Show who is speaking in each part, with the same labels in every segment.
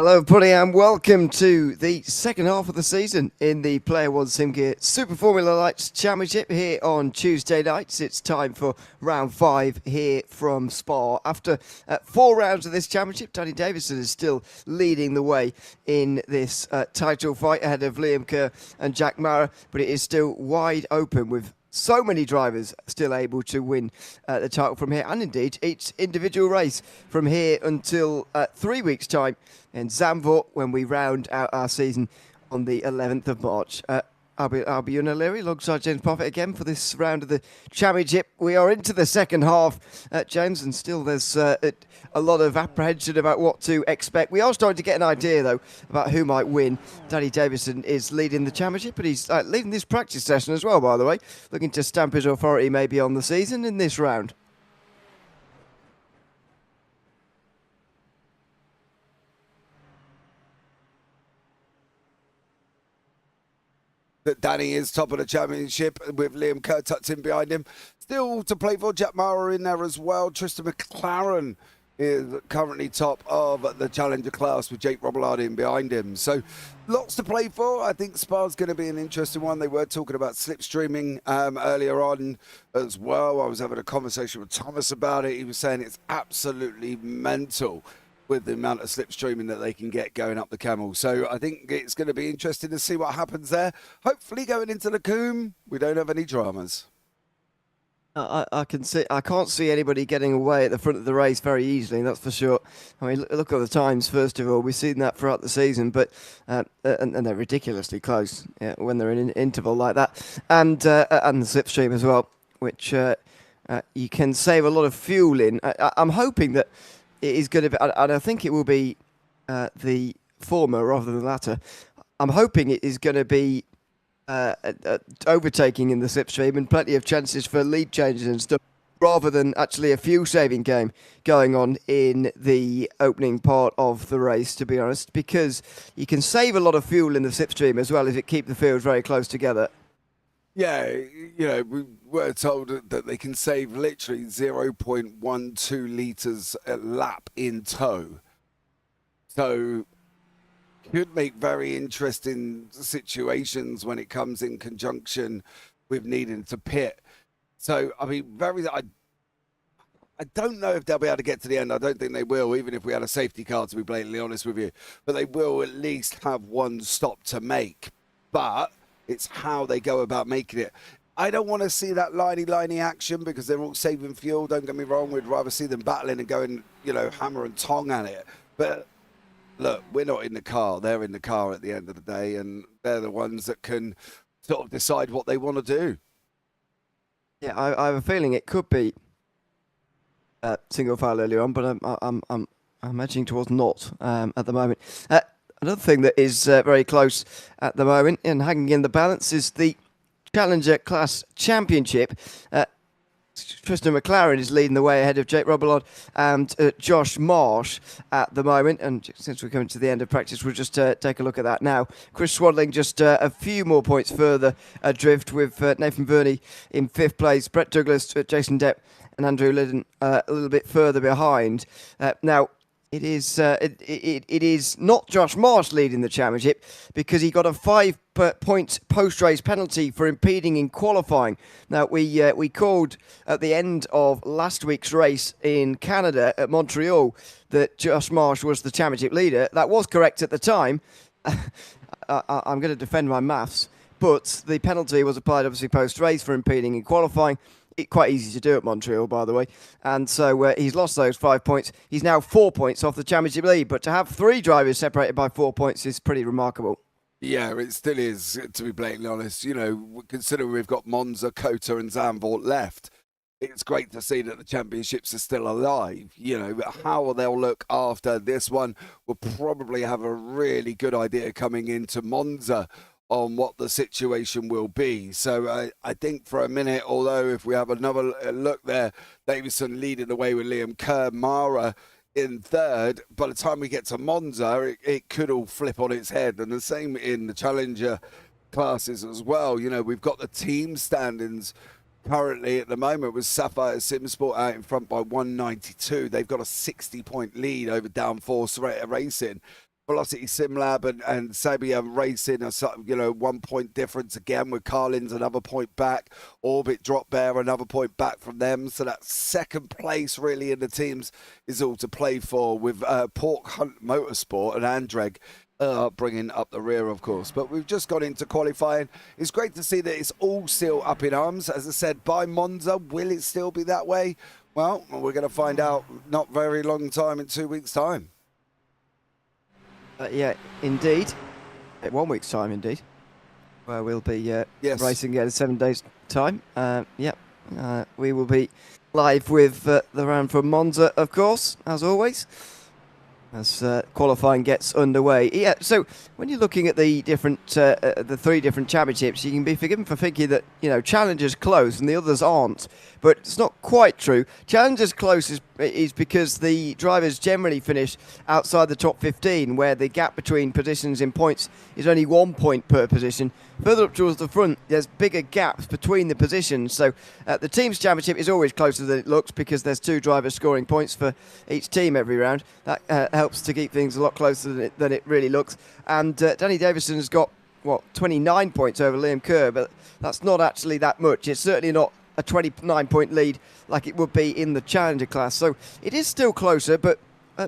Speaker 1: Hello everybody and welcome to the second half of the season in the Player One Sim Gear Super Formula Lights Championship here on Tuesday nights. It's time for round 5 here from Spa. After 4 rounds of this championship, Danny Davison is still leading the way in this title fight ahead of Liam Kerr and Jack Mara, but it is still wide open with so many drivers still able to win the title from here, and indeed each individual race from here until 3 weeks' time in Zandvoort when we round out our season on the 11th of March. I'll be Ewan O'Leary alongside James Parfitt again for this round of the championship. We are into the second half, James, and still there's a lot of apprehension about what to expect. We are starting to get an idea, though, about who might win. Danny Davison is leading the championship, but he's leading this practice session as well, by the way, looking to stamp his authority maybe on the season in this round.
Speaker 2: That Danny is top of the championship with Liam Kerr tucked in behind him. Still to play for, Jack Mara in there as well. Tristan McLaren is currently top of the Challenger class with Jake Robillard in behind him. So lots to play for. I think Spa's going to be an interesting one. They were talking about slipstreaming earlier on as well. I was having a conversation with Thomas about it. He was saying it's absolutely mental with the amount of slipstreaming that they can get going up the Camel. So I think it's going to be interesting to see what happens there. Hopefully going into the Coombe, we don't have any dramas.
Speaker 1: I can't see anybody getting away at the front of the race very easily, that's for sure. I mean, look at the times, first of all. We've seen that throughout the season, but and they're ridiculously close when they're in an interval like that. And the slipstream as well, which you can save a lot of fuel in. I'm hoping that it is going to be, and I think it will be the former rather than the latter. I'm hoping it is going to be overtaking in the slipstream and plenty of chances for lead changes and stuff, rather than actually a fuel-saving game going on in the opening part of the race, to be honest, because you can save a lot of fuel in the slipstream as well as it keep the fields very close together.
Speaker 2: Yeah, you know, we were told that they can save literally 0.12 litres a lap in tow. So could make very interesting situations when it comes in conjunction with needing to pit. So, I mean, I don't know if they'll be able to get to the end. I don't think they will, even if we had a safety car, to be blatantly honest with you. But they will at least have one stop to make. But it's how they go about making it. I don't want to see that liney action because they're all saving fuel. Don't get me wrong. We'd rather see them battling and going, you know, hammer and tong at it. But look, we're not in the car. They're in the car at the end of the day, and they're the ones that can sort of decide what they want to do.
Speaker 1: Yeah, I have a feeling it could be single file earlier on, but I'm imagining towards not at the moment. Another thing that is very close at the moment and hanging in the balance is the Challenger Class Championship. Tristan McLaren is leading the way ahead of Jake Robillard and Josh Marsh at the moment. And since we're coming to the end of practice, we'll just take a look at that now. Chris Swaddling just a few more points further adrift with Nathan Verney in 5th place. Brett Douglas, Jason Depp and Andrew Liddon a little bit further behind. Now, it is not Josh Marsh leading the championship because he got a 5-point post-race penalty for impeding in qualifying. Now, we called at the end of last week's race in Canada at Montreal that Josh Marsh was the championship leader. That was correct at the time. I'm going to defend my maths, but the penalty was applied obviously post-race for impeding in qualifying. Quite easy to do at Montreal, by the way. And so he's lost those 5 points. He's now 4 points off the championship lead. But to have 3 drivers separated by 4 points is pretty remarkable.
Speaker 2: Yeah, it still is, to be blatantly honest. You know, considering we've got Monza, Kota and Zandvoort left, it's great to see that the championships are still alive. You know, how they'll look after this one, we'll probably have a really good idea coming into Monza on what the situation will be. So I think for a minute, although if we have another look there, Davison leading the way with Liam Kerr, Mara in 3rd. By the time we get to Monza, it could all flip on its head. And the same in the Challenger classes as well. You know, we've got the team standings currently at the moment with Sapphire Simsport out in front by 192. They've got a 60-point lead over Downforce Racing. Velocity SimLab and Sabia Racing are, 1 point difference again, with Carlin's another point back. Orbit Drop Bear another point back from them. So that second place really in the teams is all to play for, with Pork Hunt Motorsport and Andreg bringing up the rear, of course. But we've just got into qualifying. It's great to see that it's all still up in arms. As I said, by Monza, will it still be that way? Well, we're going to find out not very long time, in 2 weeks' time.
Speaker 1: Yeah, indeed. 1 week's time, indeed. Where we'll be
Speaker 2: Yes.
Speaker 1: racing again in 7 days' time. We will be live with the round from Monza, of course, as always, as qualifying gets underway. Yeah, so when you're looking at the different, the 3 different championships, you can be forgiven for thinking that, Challenger's close and the others aren't. But it's not quite true. Challenger's close is because the drivers generally finish outside the top 15, where the gap between positions in points is only 1 point per position. Further up towards the front, there's bigger gaps between the positions. So the team's championship is always closer than it looks, because there's 2 drivers scoring points for each team every round. That helps to keep things a lot closer than it really looks. And Danny Davison has got, 29 points over Liam Kerr, but that's not actually that much. It's certainly not a 29-point lead like it would be in the Challenger class. So it is still closer, but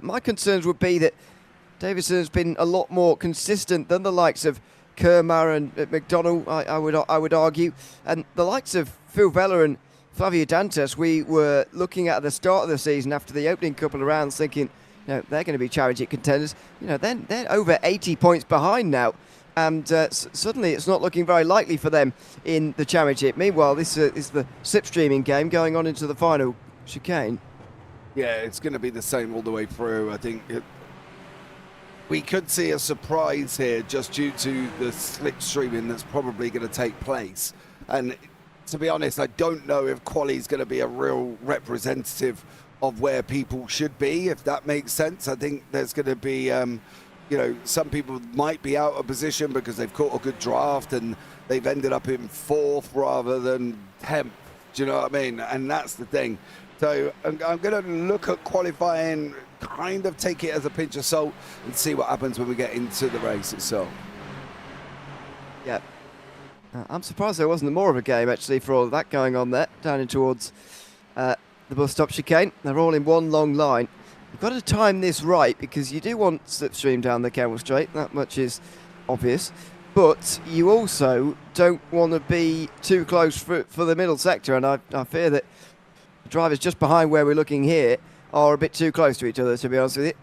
Speaker 1: my concerns would be that Davison has been a lot more consistent than the likes of Kerr, and McDonnell, I would argue. And the likes of Phil Vella and Flavio Dantas, we were looking at the start of the season after the opening couple of rounds thinking, they're going to be championship contenders. Then they're over 80 points behind now. And suddenly it's not looking very likely for them in the championship. Meanwhile, this is the slipstreaming game going on into the final chicane.
Speaker 2: Yeah, it's going to be the same all the way through. I think we could see a surprise here just due to the slipstreaming that's probably going to take place. And to be honest, I don't know if quali is going to be a real representative of where people should be, if that makes sense. I think there's going to be... some people might be out of position because they've caught a good draft and they've ended up in 4th rather than 10th. Do you know what I mean? And that's the thing. So I'm going to look at qualifying, kind of take it as a pinch of salt and see what happens when we get into the race itself.
Speaker 1: Yeah. I'm surprised there wasn't more of a game, actually, for all of that going on there, down in towards the bus stop chicane. They're all in one long line. You've got to time this right, because you do want slipstream down the Kemmel Straight, that much is obvious, but you also don't want to be too close for the middle sector, and I fear that the drivers just behind where we're looking here are a bit too close to each other, to be honest with you,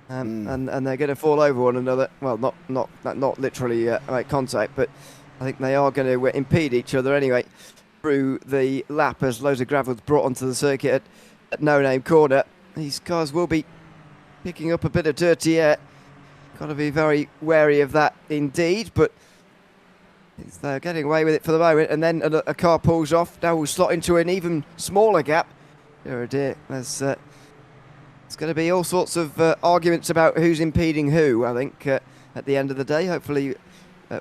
Speaker 1: and they're going to fall over one another. Well, not literally make contact, but I think they are going to impede each other anyway through the lap as loads of gravel's brought onto the circuit at No Name Corner. These cars will be picking up a bit of dirty air. Got to be very wary of that indeed, but they're getting away with it for the moment. And then a car pulls off. Now we'll slot into an even smaller gap. Oh dear, there's going to be all sorts of arguments about who's impeding who, I think, at the end of the day. Hopefully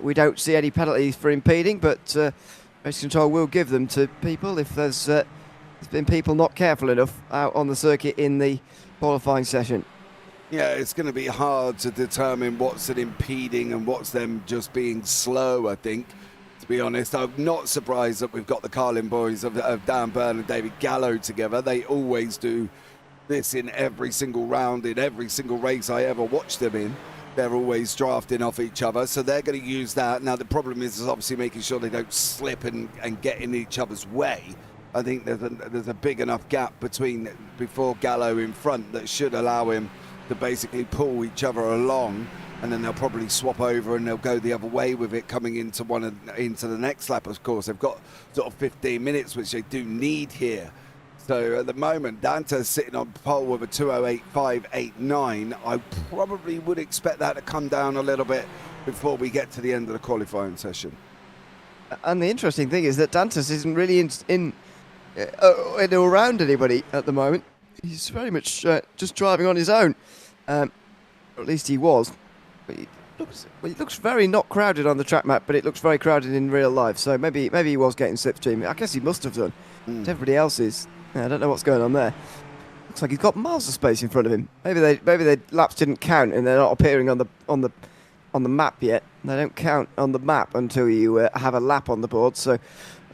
Speaker 1: we don't see any penalties for impeding, but race control will give them to people if there's been people not careful enough out on the circuit in the qualifying session.
Speaker 2: Yeah, it's going to be hard to determine what's an impeding and what's them just being slow, I think, to be honest. I'm not surprised that we've got the Carlin boys of Dan Byrne and David Gallo together. They always do this in every single round, in every single race I ever watch them in. They're always drafting off each other, so they're going to use that. Now, the problem is obviously making sure they don't slip and get in each other's way. I think there's a big enough gap before Gallo in front that should allow him to basically pull each other along, and then they'll probably swap over and they'll go the other way with it coming into the next lap. Of course, they've got sort of 15 minutes, which they do need here. So at the moment, Danta's sitting on pole with a 2:08.589. I probably would expect that to come down a little bit before we get to the end of the qualifying session.
Speaker 1: And the interesting thing is that Dantas isn't really in or around anybody at the moment. He's very much just driving on his own. Or at least he was. But it looks very not crowded on the track map, but it looks very crowded in real life. So maybe he was getting slipstream. I guess he must have done. Everybody else is. I don't know what's going on there. looks like he's got miles of space in front of him. Maybe their laps didn't count and they're not appearing on the map yet. They don't count on the map until you have a lap on the board. So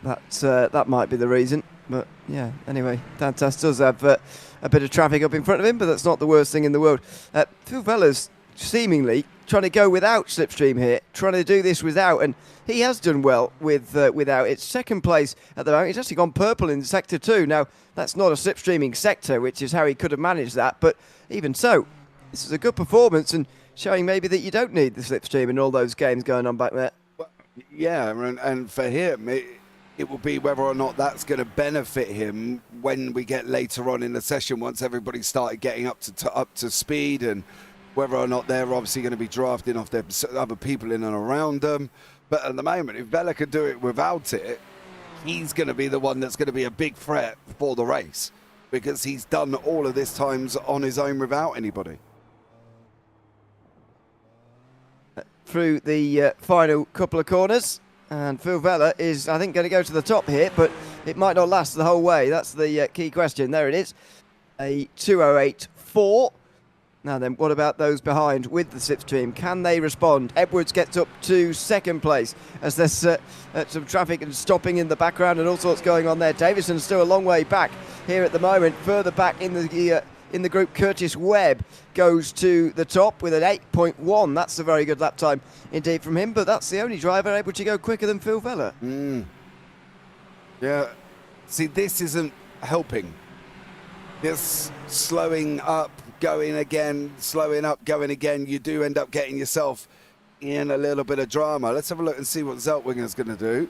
Speaker 1: that might be the reason. But yeah, anyway, Dantas does have a bit of traffic up in front of him, but that's not the worst thing in the world. Phil Vella's seemingly trying to go without slipstream here, trying to do this without, and he has done well without. It's second place at the moment. He's actually gone purple in sector 2. Now, that's not a slipstreaming sector, which is how he could have managed that, but even so, this is a good performance and showing maybe that you don't need the slipstream in all those games going on back there.
Speaker 2: Well, yeah, and for him, it will be whether or not that's going to benefit him when we get later on in the session, once everybody started getting up to speed, and whether or not they're obviously going to be drafting off their other people in and around them. But at the moment, if Vella could do it without it, he's going to be the one that's going to be a big threat for the race, because he's done all of this times on his own without anybody.
Speaker 1: Through the final couple of corners, and Phil Vella is, I think, going to go to the top here, but it might not last the whole way. That's the key question. There it is, a 2:08.4. Now then, what about those behind with the slipstream? Can they respond? Edwards gets up to second place as there's some traffic and stopping in the background and all sorts going on there. Davison's still a long way back here at the moment. Further back in the group, Curtis Webb goes to the top with an 8.1. That's a very good lap time indeed from him, but that's the only driver able to go quicker than Phil Vella.
Speaker 2: Yeah, see, this isn't helping. It's slowing up, going again, slowing up, going again. You do end up getting yourself in a little bit of drama. Let's have a look and see what Zeltwinger's going to do.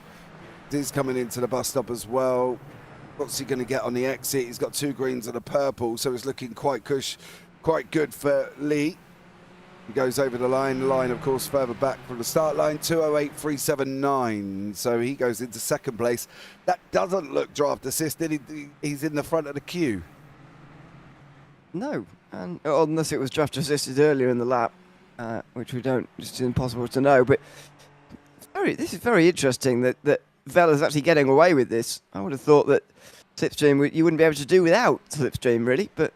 Speaker 2: He's coming into the bus stop as well. What's he going to get on the exit? He's got 2 greens and a purple, so it's looking quite good for Lee. He goes over the line, of course, further back from the start line, 2:08.379. So he goes into second place. That doesn't look draft assisted. He's in the front of the queue.
Speaker 1: No, and unless it was draft assisted earlier in the lap, which we don't, it's impossible to know. But this is very interesting that Vella's actually getting away with this. I would have thought that slipstream you wouldn't be able to do without slipstream, really, but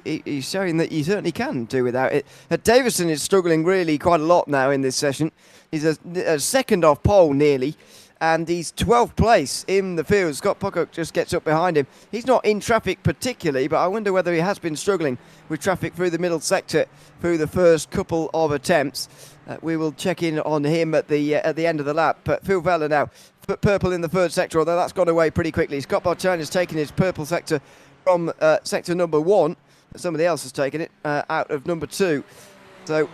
Speaker 1: he's showing that you certainly can do without it. Davison is struggling really quite a lot now in this session. He's a second off pole nearly, and he's 12th place in the field. Scott Pocock just gets up behind him. He's not in traffic particularly, but I wonder whether he has been struggling with traffic through the middle sector through the first couple of attempts. We will check in on him at the end of the lap. But Phil Vella now, purple in the third sector, although that's gone away pretty quickly. Scott Barchani has taken his purple sector from sector number 1. Somebody else has taken it out of number 2. So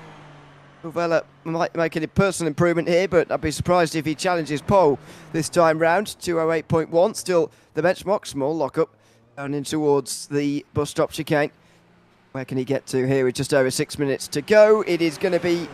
Speaker 1: Vella might make a personal improvement here, but I'd be surprised if he challenges pole this time round. 2:08.1, still the benchmark, small lockup down in towards the bus stop chicane. Where can he get to here with just over 6 minutes to go? It is going to be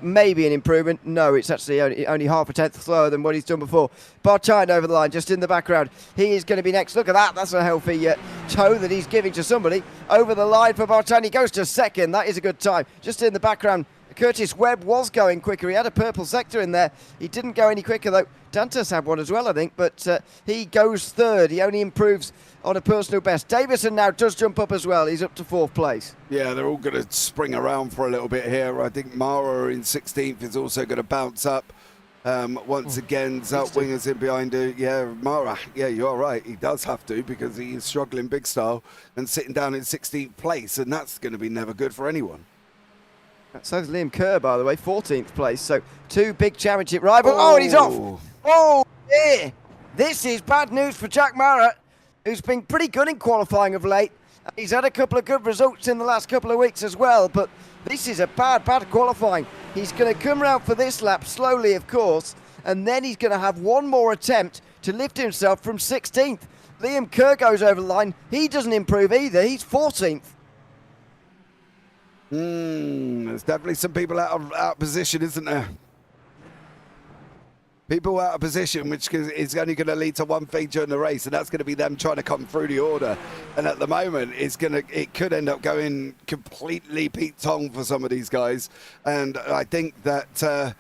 Speaker 1: maybe an improvement. No, it's actually only half a tenth slower than what he's done before. Barchine over the line, just in the background. He is going to be next. Look at that. That's a healthy toe that he's giving to somebody. Over the line for Barchine. He goes to second. That is a good time. Just in the background, Curtis Webb was going quicker. He had a purple sector in there. He didn't go any quicker, though. Dantas had one as well, I think, but he goes third. He only improves on a personal best. Davison now does jump up as well. He's up to 4th place. Yeah, they're all going to spring around for a little bit here. I think Mara in 16th is also going to bounce up. Once again, Zeltwinger's in behind her. Yeah, Mara, yeah, you're right. He does have to, because he is struggling big style and sitting down in 16th place, and that's going to be never good for anyone. So's Liam Kerr, by the way, 14th place. So 2 big championship rivals. Oh, and he's off. Oh, dear. This is bad news for Jack Mara, who's been pretty good in qualifying of late. He's had a couple of good results in the last couple of weeks as well, but this is a bad qualifying. He's going to come round for this lap slowly, of course, and then he's going to have one more attempt to lift himself from 16th. Liam Kerr goes over the line. He doesn't improve either. He's 14th. There's definitely some people out of position, isn't there? People out of position, which is only going to lead to one thing during the race, and that's going to be them trying to come through the order. And at the moment, it could end up going completely Pete Tong for some of these guys. And I think that the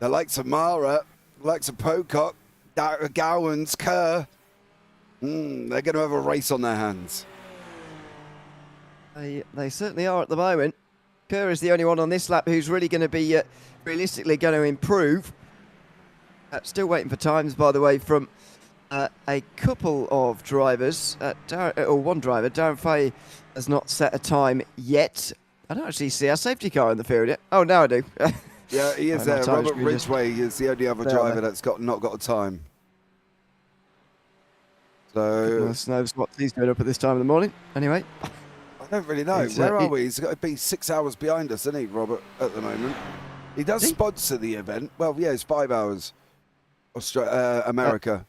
Speaker 1: likes of Mara, the likes of Pocock, Gowans, Kerr, they're going to have a race on their hands. They certainly are at the moment. Kerr is the only one on this lap who's really going to be realistically going to improve. Still waiting for times, by the way, from a couple of drivers. One driver, Darren Fay, has not set a time yet. I don't actually see our safety car in the field yet. Oh, now I do.
Speaker 2: Yeah, he is there. Robert Ridgway is the only other driver that's not got a time. So
Speaker 1: goodness knows what he's doing up at this time of the morning. Anyway,
Speaker 2: I don't really know. Where are we? He's got to be 6 hours behind us, isn't he, Robert, at the moment? He does sponsor the event. Well, yeah, it's 5 hours. America.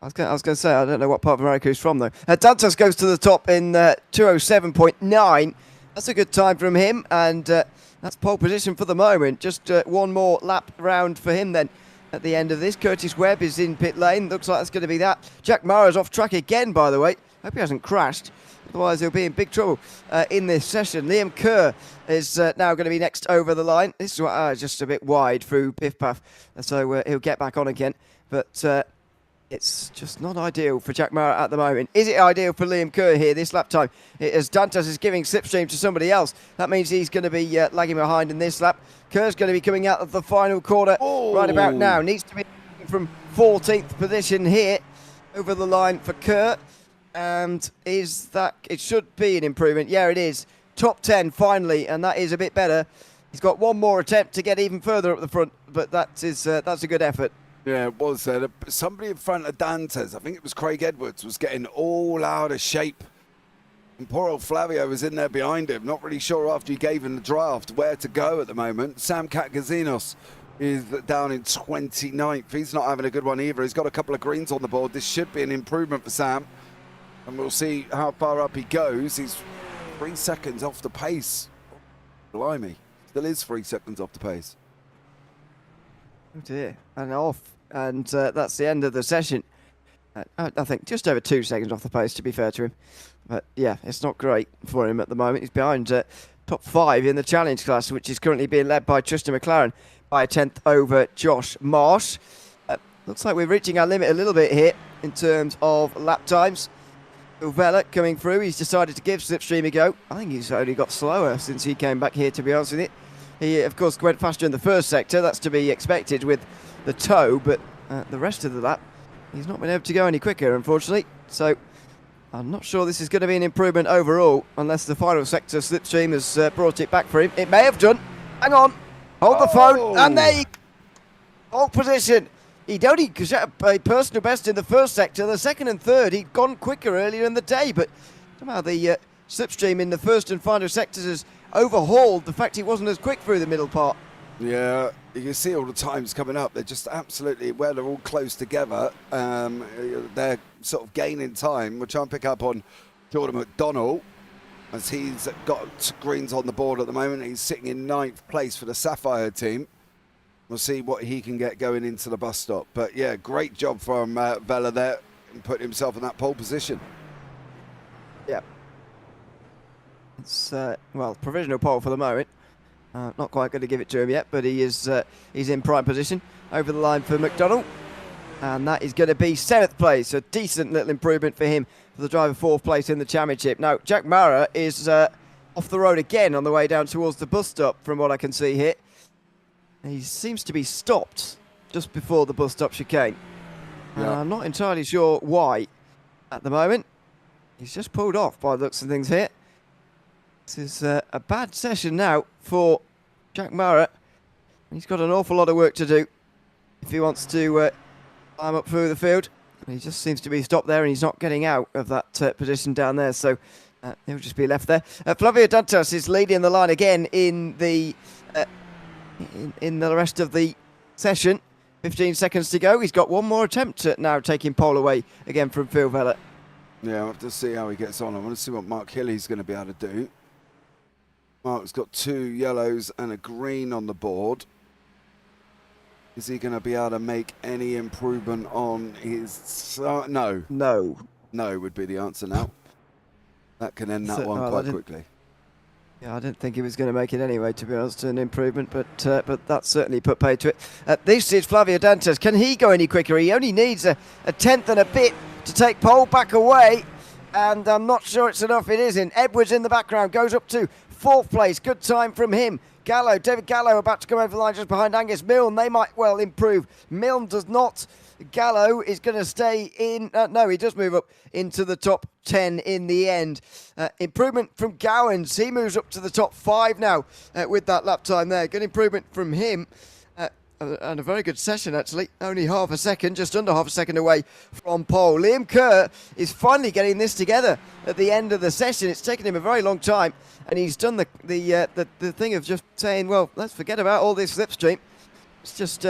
Speaker 1: I was going to say, I don't know what part of America he's from, though. Dantas goes to the top in 2:07.9. That's a good time from him, and that's pole position for the moment. Just one more lap round for him then. At the end of this, Curtis Webb is in pit lane. Looks like that's going to be that. Jack Mara's off track again, by the way. Hope he hasn't crashed. Otherwise, he'll be in big trouble in this session. Liam Kerr is now going to be next over the line. This is just a bit wide through Piff Paff, so he'll get back on again. But it's just not ideal for Jack Mara at the moment. Is it ideal for Liam Kerr here this lap time? As Dantas is giving slipstream to somebody else, that means he's going to be lagging behind in this lap. Kerr's going to be coming out of the final corner right about now. Needs to be from 14th position here over the line for Kerr. And is that, it should be an improvement. Yeah, it is. Top 10 finally, and that is a bit better. He's got one more attempt to get even further up the front, but that's a good effort.
Speaker 2: Yeah, it was. Somebody in front of Dantas, I think it was Craig Edwards, was getting all out of shape. And poor old Flavio was in there behind him, not really sure after he gave him the draft where to go at the moment. Sam Katgazinos is down in 29th. He's not having a good one either. He's got a couple of greens on the board. This should be an improvement for Sam. And we'll see how far up he goes. He's 3 seconds off the pace. Blimey. Still is 3 seconds off the pace.
Speaker 1: Oh dear. And off. And that's the end of the session. I think just over 2 seconds off the pace, to be fair to him. But yeah, it's not great for him at the moment. He's behind top 5 in the challenge class, which is currently being led by Tristan McLaren by a 10th over Josh Marsh. Looks like we're reaching our limit a little bit here in terms of lap times. Vela coming through, he's decided to give slipstream a go. I think he's only got slower since he came back here, to be honest with you. He, of course, went faster in the first sector. That's to be expected with the toe, but the rest of the lap, he's not been able to go any quicker, unfortunately. So I'm not sure this is going to be an improvement overall, unless the final sector slipstream has brought it back for him. It may have done. Hang on. Hold the phone. And there you go. Hold position. He'd only got a personal best in the first sector. The second and third, he'd gone quicker earlier in the day, but somehow the slipstream in the first and final sectors has overhauled the fact he wasn't as quick through the middle part.
Speaker 2: Yeah, you can see all the times coming up. They're just absolutely, they're all close together. They're sort of gaining time. We'll try and pick up on Jordan McDonnell as he's got greens on the board at the moment. He's sitting in 9th place for the Sapphire team. We'll see what he can get going into the bus stop. But yeah, great job from Vela there and putting himself in that pole position.
Speaker 1: Yeah. It's, well, provisional pole for the moment. Not quite going to give it to him yet, but he is he's in prime position over the line for McDonnell. And that is going to be 7th place. A decent little improvement for him, for the driver 4th place in the championship. Now, Jack Mara is off the road again on the way down towards the bus stop, from what I can see here. He seems to be stopped just before the bus stop chicane.
Speaker 2: Yeah.
Speaker 1: I'm not entirely sure why at the moment. He's just pulled off by the looks of things here. This is a bad session now for Jack Mara. He's got an awful lot of work to do if he wants to climb up through the field. He just seems to be stopped there, and he's not getting out of that position down there, so he'll just be left there. Flavio Dantas is leading the line again in the rest of the session. 15 seconds to go. He's got one more attempt at now taking pole away again from Phil Vella.
Speaker 2: Yeah, I'll have to see how he gets on. I want to see what Mark Hilly's going to be able to do. Mark's got 2 yellows and a green on the board. Is he going to be able to make any improvement on his... no.
Speaker 1: No.
Speaker 2: No would be the answer now. That can end that one quite quickly.
Speaker 1: Yeah, I didn't think he was going to make it anyway, to be honest, an improvement, but that certainly put paid to it. This is Flavio Dantas. Can he go any quicker? He only needs a 10th and a bit to take pole back away, and I'm not sure it's enough. It isn't. Edwards in the background goes up to 4th place. Good time from him. David Gallo about to come over the line just behind Angus Milne. They might well improve. Milne does not. Gallo is going to stay in. No, he does move up into the top 10 in the end. Improvement from Gowans. He moves up to the top 5 now with that lap time there. Good improvement from him. And a very good session, actually. Only half a second, just under half a second away from pole. Liam Kerr is finally getting this together at the end of the session. It's taken him a very long time, and he's done the thing of just saying, well, let's forget about all this slipstream. Let's just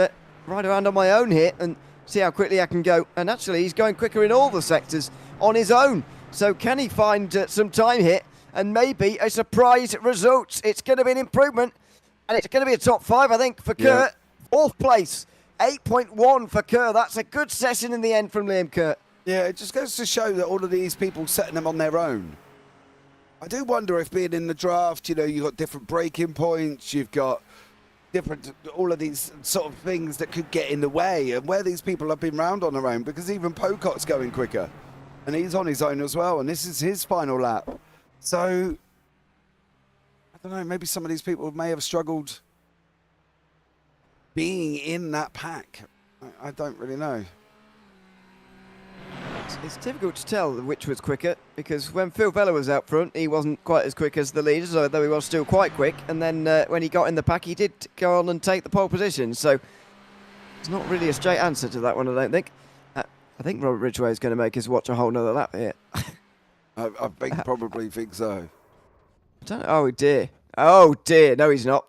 Speaker 1: ride around on my own here and see how quickly I can go. And actually, he's going quicker in all the sectors on his own. So can he find some time here and maybe a surprise result? It's going to be an improvement, and it's going to be a top 5, I think, for Kerr. 4th place, 8.1 for Kerr. That's a good session in the end from Liam Kerr.
Speaker 2: Yeah, it just goes to show that all of these people setting them on their own. I do wonder if being in the draft, you know, you've got different braking points, you've got different, all of these sort of things that could get in the way, and where these people have been round on their own, because even Pocot's going quicker, and he's on his own as well, and this is his final lap. So, I don't know, maybe some of these people may have struggled being in that pack. I don't really know.
Speaker 1: It's difficult to tell which was quicker, because when Phil Vella was out front, he wasn't quite as quick as the leaders, although he was still quite quick. And then when he got in the pack, he did go on and take the pole position. So it's not really a straight answer to that one, I don't think. I think Robert Ridgway is going to make us watch a whole nother lap here.
Speaker 2: I probably think so.
Speaker 1: Oh dear. Oh dear. No, he's not.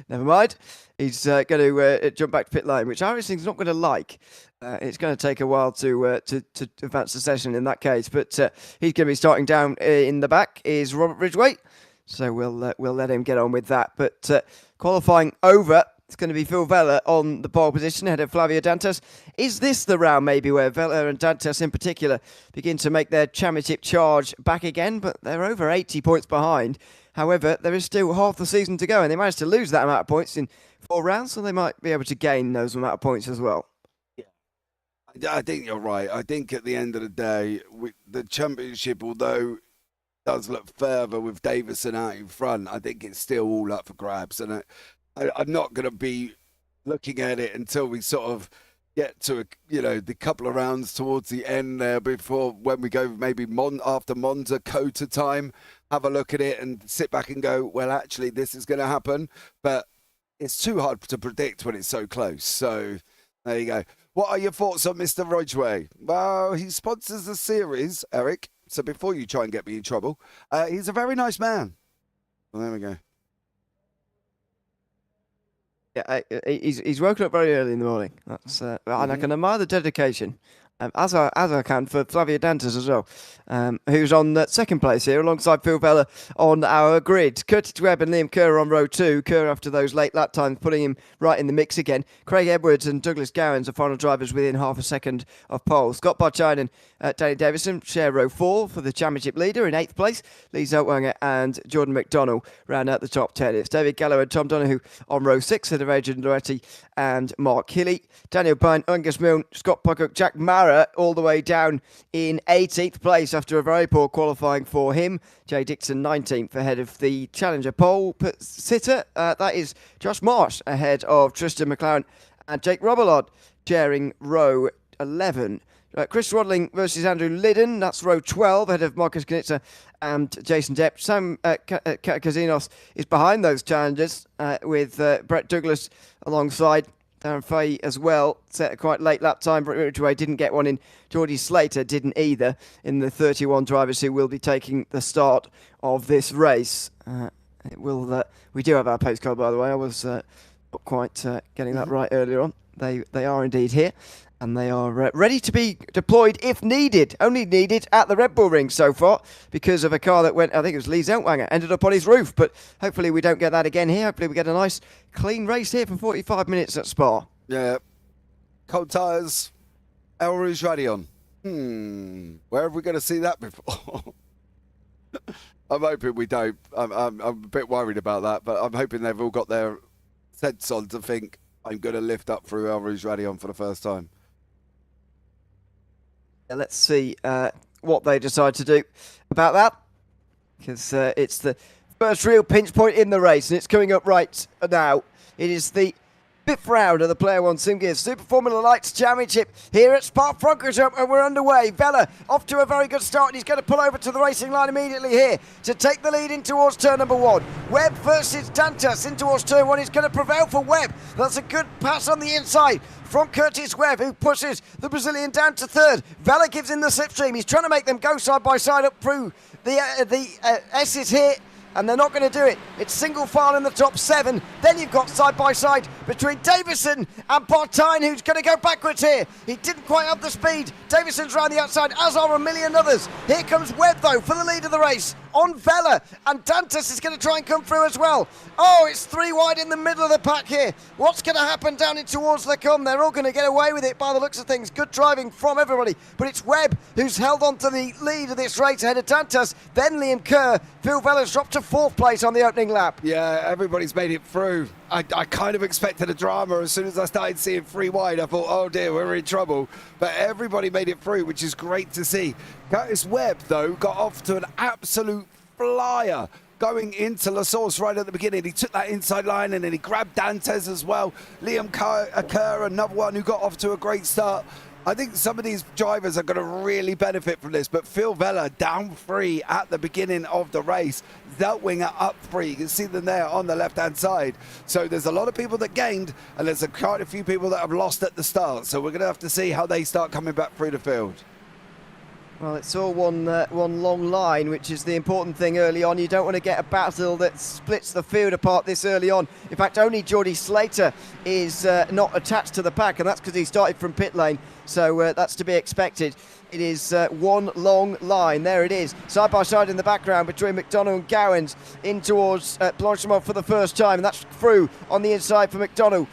Speaker 1: Never mind. He's going to jump back to pit lane, which iRacing's not going to like. It's going to take a while to advance the session in that case, but he's going to be starting down in the back is Robert Ridgway, so we'll let him get on with that. But qualifying over, it's going to be Phil Vella on the pole position ahead of Flavio Dantas. Is this the round maybe where Vella and Dantas in particular begin to make their championship charge back again? But they're over 80 points behind. However, there is still half the season to go, and they managed to lose that amount of points in 4 rounds, so they might be able to gain those amount of points as well.
Speaker 2: Yeah, I think you're right. I think at the end of the day, the championship, although it does look further with Davison out in front, I think it's still all up for grabs. And I'm not going to be looking at it until we sort of get to the couple of rounds towards the end there, before when we go maybe after Monza Cota time, have a look at it and sit back and go, well, actually, this is going to happen. But it's too hard to predict when it's so close. So there you go. What are your thoughts on Mr. Ridgway? Well, he sponsors the series, Eric. So before you try and get me in trouble, he's a very nice man. Well, there we go.
Speaker 1: Yeah, he's woken up very early in the morning. That's and I can admire the dedication, as I can for Flavio Dantas as well, who's on second place here alongside Phil Vella on our grid. Curtis Webb and Liam Kerr on row 2. Kerr, after those late lap times, putting him right in the mix again. Craig Edwards and Douglas Gowans are final drivers within half a second of pole. Scott Barchine and Danny Davison share row 4 for the championship leader in 8th place. Lee Zeltwanger and Jordan McDonnell round out the top 10. It's David Gallo and Tom Donoghue on row 6 ahead of Adrian Doretti and Mark Hilly. Daniel Pine, Angus Milne, Scott Pocock, Jack Mara all the way down in 18th place after a very poor qualifying for him. Jay Dixon 19th ahead of the challenger pole sitter. That is Josh Marsh ahead of Tristan McLaren and Jake Robillard sharing row 11. Chris Rodling versus Andrew Liddon, that's row 12 ahead of Marcus Knitzer and Jason Depp. Sam Kazinos is behind those challengers with Brett Douglas alongside Darren Fay as well. Set a quite late lap time. Brett Ridgway didn't get one in. Geordie Slater didn't either in the 31 drivers who will be taking the start of this race. We do have our postcard, by the way. I was not quite getting that right earlier on. They are indeed here. And they are ready to be deployed if needed. Only needed at the Red Bull Ring so far because of a car that went, I think it was Lee Zeltwanger, ended up on his roof. But hopefully we don't get that again here. Hopefully we get a nice clean race here for 45 minutes at Spa.
Speaker 2: Yeah. Cold tyres, El Rouge Radion. Where have we going to see that before? I'm hoping we don't. I'm a bit worried about that, but I'm hoping they've all got their sense on to think I'm going to lift up through El Rouge Radion for the first time.
Speaker 1: Let's see. what they decide to do about that, because it's the first real pinch point in the race, and it's coming up right now. It is the 5th round of the Player One Sim Gears Super Formula Lights Championship here at Francorchamps, and we're underway. Vella off to a very good start, and he's going to pull over to the racing line immediately here to take the lead in towards turn number 1. Webb versus Dantas in towards turn 1 is going to prevail for Webb. That's a good pass on the inside from Curtis Webb, who pushes the Brazilian down to 3rd. Vella gives in the slipstream. He's trying to make them go side by side up through the S's here, and they're not going to do it. It's single file in the top 7. Then you've got side by side between Davison and Bartine, who's going to go backwards here. He didn't quite have the speed. Davison's round the outside, as are a million others. Here comes Webb, though, for the lead of the race on Vella, and Dantas is going to try and come through as well. Oh, it's 3 wide in the middle of the pack here. What's going to happen down in towards Lecombe? They're all going to get away with it by the looks of things. Good driving from everybody, but it's Webb who's held on to the lead of this race ahead of Dantas. Then Liam Kerr. Phil Vella's dropped to 4th place on the opening lap.
Speaker 2: Yeah, everybody's made it through. I kind of expected a drama. As soon as I started seeing 3 wide, I thought, oh dear, we're in trouble. But everybody made it through, which is great to see. Curtis Webb, though, got off to an absolute flyer going into La Source right at the beginning. He took that inside line, and then he grabbed Dantes as well. Liam Kerr, another one who got off to a great start. I think some of these drivers are going to really benefit from this, but Phil Vella down 3 at the beginning of the race. Zeltwinger up 3. You can see them there on the left-hand side. So there's a lot of people that gained, and there's quite a few people that have lost at the start. So we're going to have to see how they start coming back through the field.
Speaker 1: Well, it's all one long line, which is the important thing early on. You don't want to get a battle that splits the field apart this early on. In fact, only Geordie Slater is not attached to the pack, and that's because he started from pit lane. So that's to be expected. It is one long line. There it is, side by side in the background between McDonough and Gowans in towards Blanchimont for the first time, and that's through on the inside for McDonough.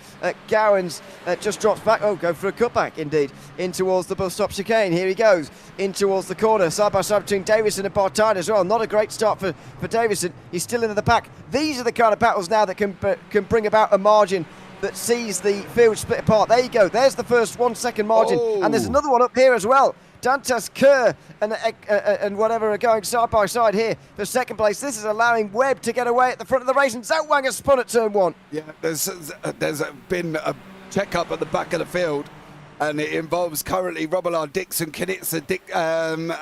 Speaker 1: Gowans just drops back. Oh, go for a cutback indeed in towards the bus stop chicane. Here he goes in towards the corner, side by side between Davison and Bartine as well. Not a great start for Davison. He's still into the pack. These are the kind of battles now that can bring about a margin that sees the field split apart. There you go. There's the first 1 second margin. Oh. And there's another one up here as well. Dantas, Kerr and whatever are going side by side here for second place. This is allowing Webb to get away at the front of the race, and Zeltwang has spun at turn 1. Yeah,
Speaker 2: there's been a check-up at the back of the field, and it involves currently Robillard, Dixon, Knitzer,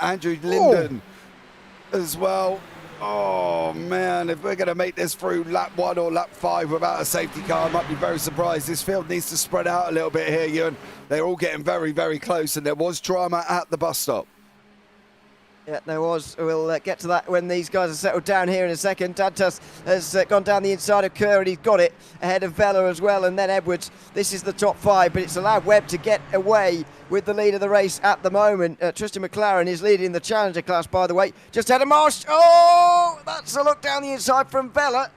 Speaker 2: Andrew Linden as well. Oh man, if we're going to make this through lap 1 or lap 5 without a safety car, I might be very surprised. This field needs to spread out a little bit here, Ewan. They're all getting very, very close, and there was drama at the bus stop.
Speaker 1: Yeah, there was. We'll get to that when these guys are settled down here in a second. Dantas has gone down the inside of Kerr, and he's got it ahead of Vella as well, and then Edwards. This is the top 5, but it's allowed Webb to get away with the lead of the race at the moment. Tristan McLaren is leading the Challenger class, by the way. Just had a marsh. Oh, that's a look down the inside from Vella,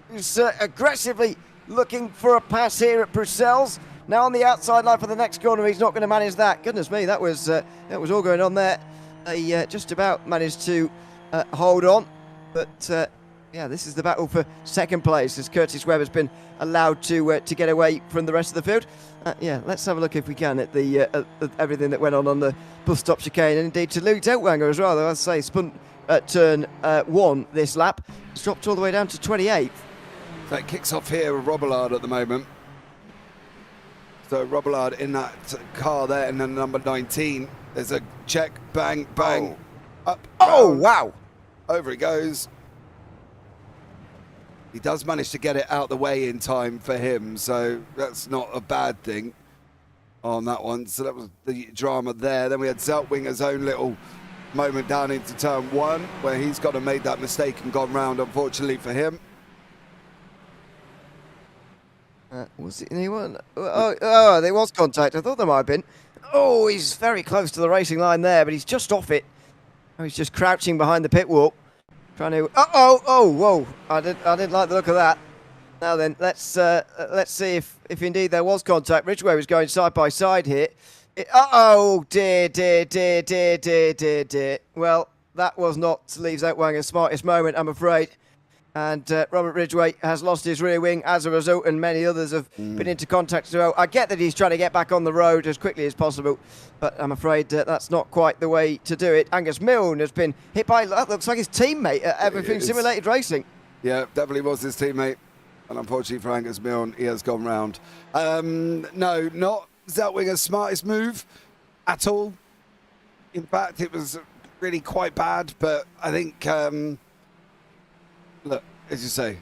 Speaker 1: who's aggressively looking for a pass here at Bruxelles. Now on the outside line for the next corner, he's not going to manage that. Goodness me, that was all going on there. They just about managed to hold on, but yeah, this is the battle for second place as Curtis Webb has been allowed to get away from the rest of the field. Yeah, let's have a look if we can at the everything that went on the bus stop chicane, and indeed to Louis Deltwanger as well. Though I say spun at turn 1 this lap, it's dropped all the way down to 28th.
Speaker 2: So it kicks off here with Robillard at the moment. So Robillard in that car there, and then number 19. There's a check, bang, bang, up,
Speaker 1: oh, wow.
Speaker 2: Over it goes. He does manage to get it out the way in time for him, so that's not a bad thing on that one. So that was the drama there. Then we had Zeltwinger's own little moment down into turn 1, where he's got to make that mistake and gone round, unfortunately for him.
Speaker 1: Was it anyone? Oh, there was contact. I thought there might have been. Oh, he's very close to the racing line there, but he's just off it. Oh, he's just crouching behind the pit wall, trying to. Oh, whoa! I didn't like the look of that. Now then, let's see if indeed there was contact. Ridgway was going side by side here. Oh dear. Well, that was not Lee Zeltwanger's smartest moment, I'm afraid. And Robert Ridgway has lost his rear wing as a result, and many others have been into contact as well. I get that he's trying to get back on the road as quickly as possible, but I'm afraid that's not quite the way to do it. Angus Milne has been hit by, that looks like his teammate at Everything Simulated Racing.
Speaker 2: Yeah, definitely was his teammate. And unfortunately for Angus Milne, he has gone round. No, not Zeltwinger's smartest move at all. In fact, it was really quite bad, but I think... look, as you say,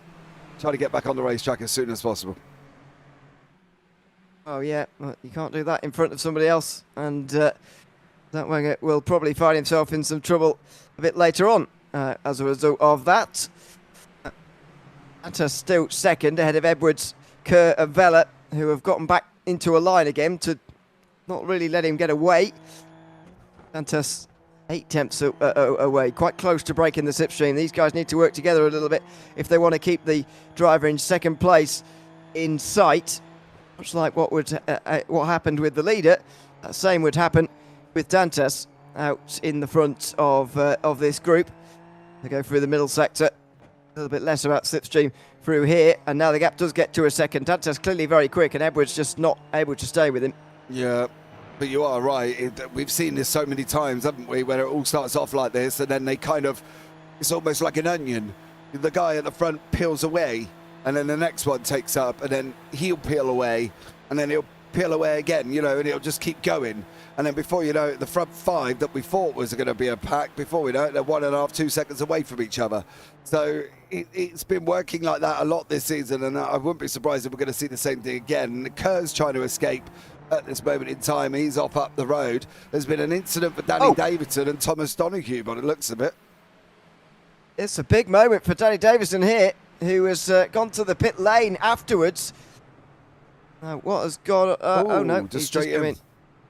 Speaker 2: try to get back on the racetrack as soon as possible.
Speaker 1: Oh, yeah, well, you can't do that in front of somebody else. And Zeltwinger will probably find himself in some trouble a bit later on as a result of that. Dantas still second, ahead of Edwards, Kerr and Vella, who have gotten back into a line again to not really let him get away. Dantas 8 tenths away, quite close to breaking the slipstream. These guys need to work together a little bit if they want to keep the driver in second place in sight. Much like what happened with the leader, that same would happen with Dantas out in the front of this group. They go through the middle sector, a little bit less about slipstream through here, and now the gap does get to a second. Dantas clearly very quick, and Edwards just not able to stay with him.
Speaker 2: Yeah. But you are right. We've seen this so many times, haven't we, where it all starts off like this and then they kind of, it's almost like an onion. The guy at the front peels away and then the next one takes up and then he'll peel away and then he'll peel away again, you know, and it'll just keep going. And then before you know it, the front five that we thought was going to be a pack, before we know it, they're 1.5, 2 seconds away from each other. So it's been working like that a lot this season, and I wouldn't be surprised if we're going to see the same thing again. Kerr's trying to escape at this moment in time. He's off up the road. There's been an incident for Danny Davidson and Thomas Donoghue by the looks of it.
Speaker 1: It's a big moment for Danny Davidson here, who has gone to the pit lane afterwards. What has gone... oh no,
Speaker 2: just straight in.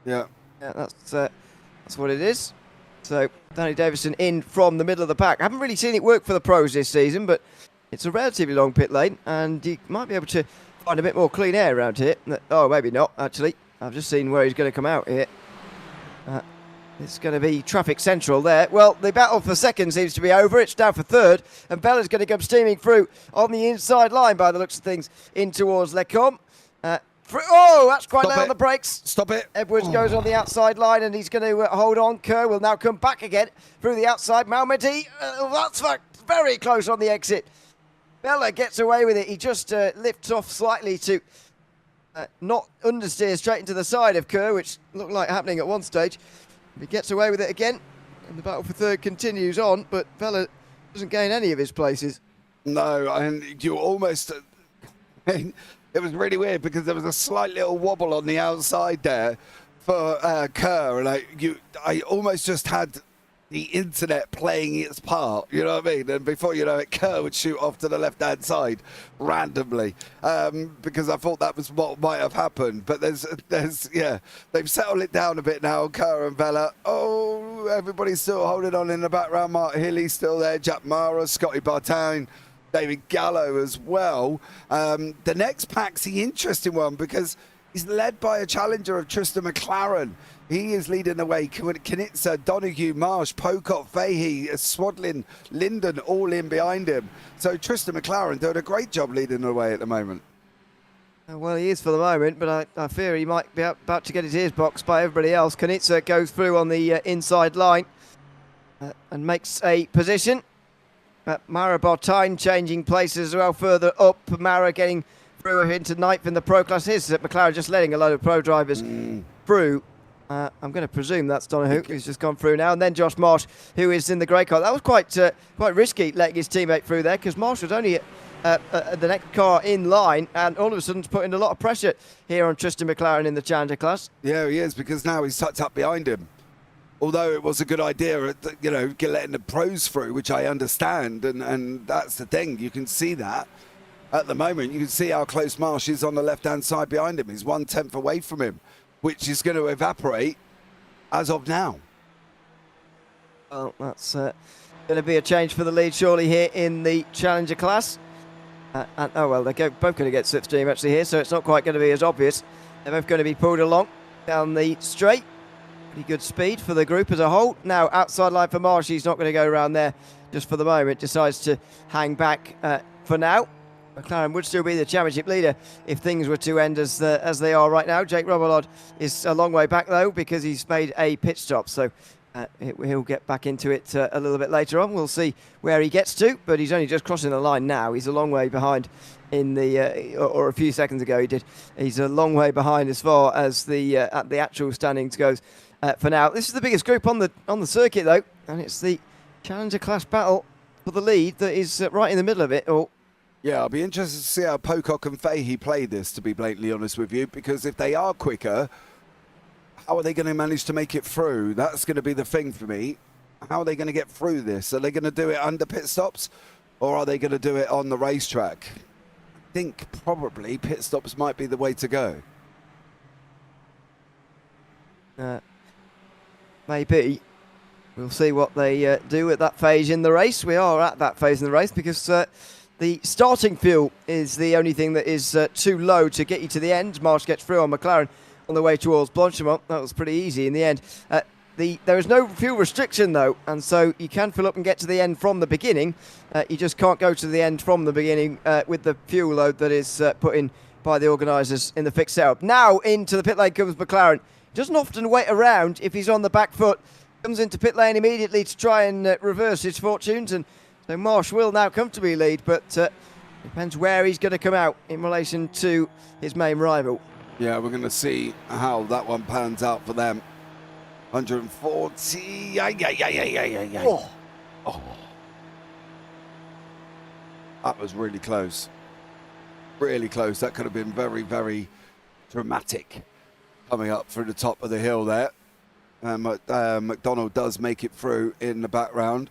Speaker 2: Yeah,
Speaker 1: that's what it is. So Danny Davidson in from the middle of the pack. I haven't really seen it work for the pros this season, but it's a relatively long pit lane, and you might be able to find a bit more clean air around here. Oh, maybe not, actually. I've just seen where he's going to come out here. It's going to be traffic central there. Well, the battle for second seems to be over. It's down for third, and Bella's going to come steaming through on the inside line by the looks of things in towards Lecombe. That's quite late on the brakes.
Speaker 2: Stop it.
Speaker 1: Edwards goes on the outside line, and he's going to hold on. Kerr will now come back again through the outside. Malmedy, that's very close on the exit. Bella gets away with it. He just lifts off slightly to not understeer straight into the side of Kerr, which looked like happening at one stage. He gets away with it again, and the battle for third continues on, but Bella doesn't gain any of his places.
Speaker 2: No, and you almost... It was really weird because there was a slight little wobble on the outside there for Kerr, and I almost just had the internet playing its part, you know what I mean? And before you know it, Kerr would shoot off to the left-hand side randomly because I thought that was what might have happened. But there's they've settled it down a bit now, Kerr and Vella. Oh, everybody's still holding on in the background. Mark Healy's still there, Jack Mara, Scotty Bartown, David Gallo as well. The next pack's the interesting one because he's led by a challenger of Tristan McLaren. He is leading the way. Knitzer, Donoghue, Marsh, Pocock, Fahey, Swadlin, Linden all in behind him. So Tristan McLaren doing a great job leading the way at the moment.
Speaker 1: Well, he is for the moment, but I fear he might be about to get his ears boxed by everybody else. Knitzer goes through on the inside line and makes a position. Mara Bartine changing places as well further up. Mara getting through into ninth in the pro class. Here's McLaren just letting a load of pro drivers through. I'm going to presume that's Donoghue, who's just gone through now. And then Josh Marsh, who is in the grey car. That was quite risky letting his teammate through there because Marsh was only the next car in line, and all of a sudden putting a lot of pressure here on Tristan McLaren in the Challenger class.
Speaker 2: Yeah, he is, because now he's tucked up behind him. Although it was a good idea, you know, letting the pros through, which I understand, and that's the thing. You can see that at the moment. You can see how close Marsh is on the left-hand side behind him. He's 1/10 away from him, which is going to evaporate as of now.
Speaker 1: Well, that's going to be a change for the lead, surely, here in the Challenger class. They're both going to get slipstream actually here, so it's not quite going to be as obvious. They're both going to be pulled along down the straight. Pretty good speed for the group as a whole. Now, outside line for Marsh, he's not going to go around there just for the moment, decides to hang back for now. McLaren would still be the championship leader if things were to end as they are right now. Jake Robillard is a long way back, though, because he's made a pit stop. So he'll get back into it a little bit later on. We'll see where he gets to, but he's only just crossing the line now. He's a long way behind in the, or a few seconds ago he did. He's a long way behind as far as the actual standings goes for now. This is the biggest group on the circuit, though, and it's the Challenger class battle for the lead that is right in the middle of it all.
Speaker 2: Yeah, I'll be interested to see how Pocock and Fahey play this, to be blatantly honest with you, because if they are quicker, how are they going to manage to make it through? That's going to be the thing for me. How are they going to get through this? Are they going to do it under pit stops, or are they going to do it on the racetrack? I think probably pit stops might be the way to go.
Speaker 1: Maybe. We'll see what they do at that phase in the race. We are at that phase in the race because the starting fuel is the only thing that is too low to get you to the end. Marsh gets through on McLaren on the way towards Blanchimont. That was pretty easy in the end. There is no fuel restriction, though, and so you can fill up and get to the end from the beginning. You just can't go to the end from the beginning with the fuel load that is put in by the organisers in the fixed setup. Now into the pit lane comes McLaren. Doesn't often wait around if he's on the back foot. Comes into pit lane immediately to try and reverse his fortunes, and so Marsh will now comfortably lead, but depends where he's going to come out in relation to his main rival.
Speaker 2: Yeah, we're going to see how that one pans out for them. 140. Oh. That was really close. Really close. That could have been very, very dramatic coming up through the top of the hill there. McDonald does make it through in the background.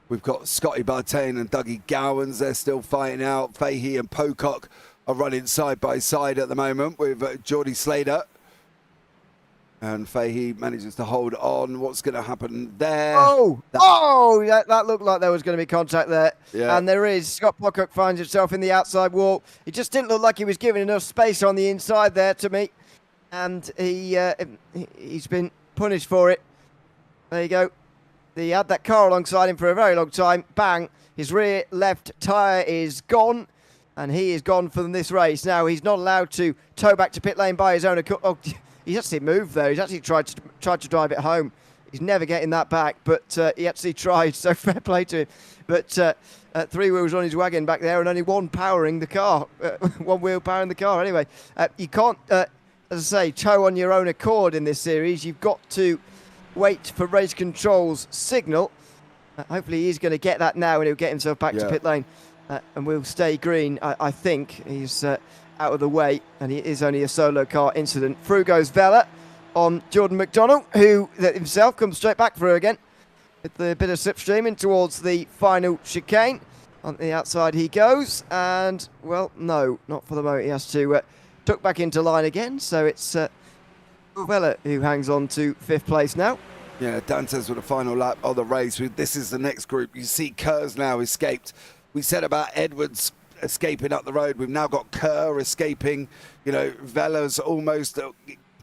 Speaker 2: We've got Scotty Bartain and Dougie Gowans. They're still fighting out. Fahey and Pocock are running side by side at the moment with Geordie Slater. And Fahey manages to hold on. What's going to happen there?
Speaker 1: That looked like there was going to be contact there.
Speaker 2: Yeah.
Speaker 1: And there is. Scott Pocock finds himself in the outside wall. It just didn't look like he was given enough space on the inside there to me. And he's been punished for it. There you go. He had that car alongside him for a very long time. Bang. His rear left tyre is gone. And he is gone from this race. Now, he's not allowed to tow back to pit lane by his own accord. Oh, he's actually moved there. He's actually tried to drive it home. He's never getting that back, but he actually tried, so fair play to him. But three wheels on his wagon back there and only one powering the car. One wheel powering the car. Anyway, you can't, as I say, tow on your own accord in this series. You've got to wait for race control's signal. Hopefully he's going to get that now and he'll get himself back to pit lane. And we'll stay green, I think. He's out of the way, and it is only a solo car incident. Through goes Vella on Jordan McDonald, who himself comes straight back through again with the bit of slipstreaming towards the final chicane. On the outside he goes, and, well, no, not for the moment. He has to tuck back into line again, so it's Vella who hangs on to 5th place now.
Speaker 2: Yeah, Dantes with a final lap of the race. This is the next group. You see Kerr's now escaped. We said about Edwards escaping up the road. We've now got Kerr escaping. You know, Vella's almost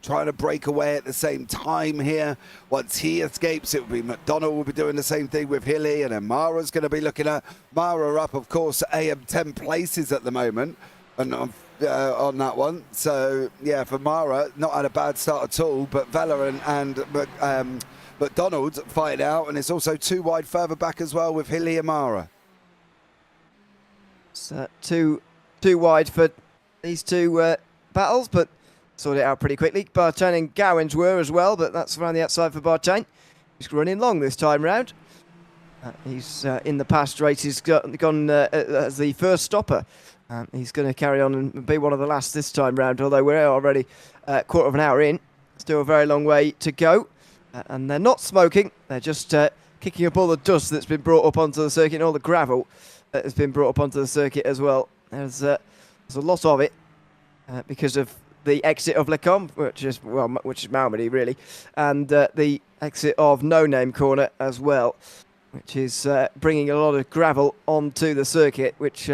Speaker 2: trying to break away at the same time here. Once he escapes, it will be McDonald will be doing the same thing with Hilly, and then Mara's going to be looking at Mara up, of course, AM 10 places at the moment and on that one. So, yeah, for Mara, not had a bad start at all, but Vella and McDonald fight out, and it's also too wide further back as well with Hilly and Mara.
Speaker 1: It's too wide for these two battles, but sorted it out pretty quickly. Bartain and Gowans were as well, but that's around the outside for Bartain. He's running long this time round. He's in the past races gone as the first stopper. He's going to carry on and be one of the last this time round, although we're already a quarter of an hour in. Still a very long way to go. And they're not smoking. They're just kicking up all the dust that's been brought up onto the circuit and all the gravel that has been brought up onto the circuit as well. There's a lot of it because of the exit of Lecombe, which is Malmedy really, and the exit of No Name Corner as well, which is bringing a lot of gravel onto the circuit, which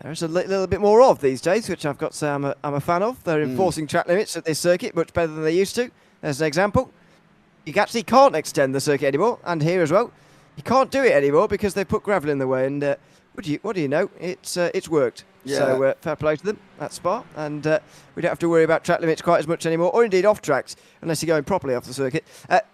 Speaker 1: there's a little bit more of these days, which I've got to say I'm a fan of. They're enforcing track limits at this circuit much better than they used to. There's an example. You actually can't extend the circuit anymore, and here as well. he can't do it anymore because they put gravel in the way. And what do you know? It's worked.
Speaker 2: Yeah.
Speaker 1: So fair play to them at Spa, and we don't have to worry about track limits quite as much anymore, or indeed off tracks, unless you're going properly off the circuit.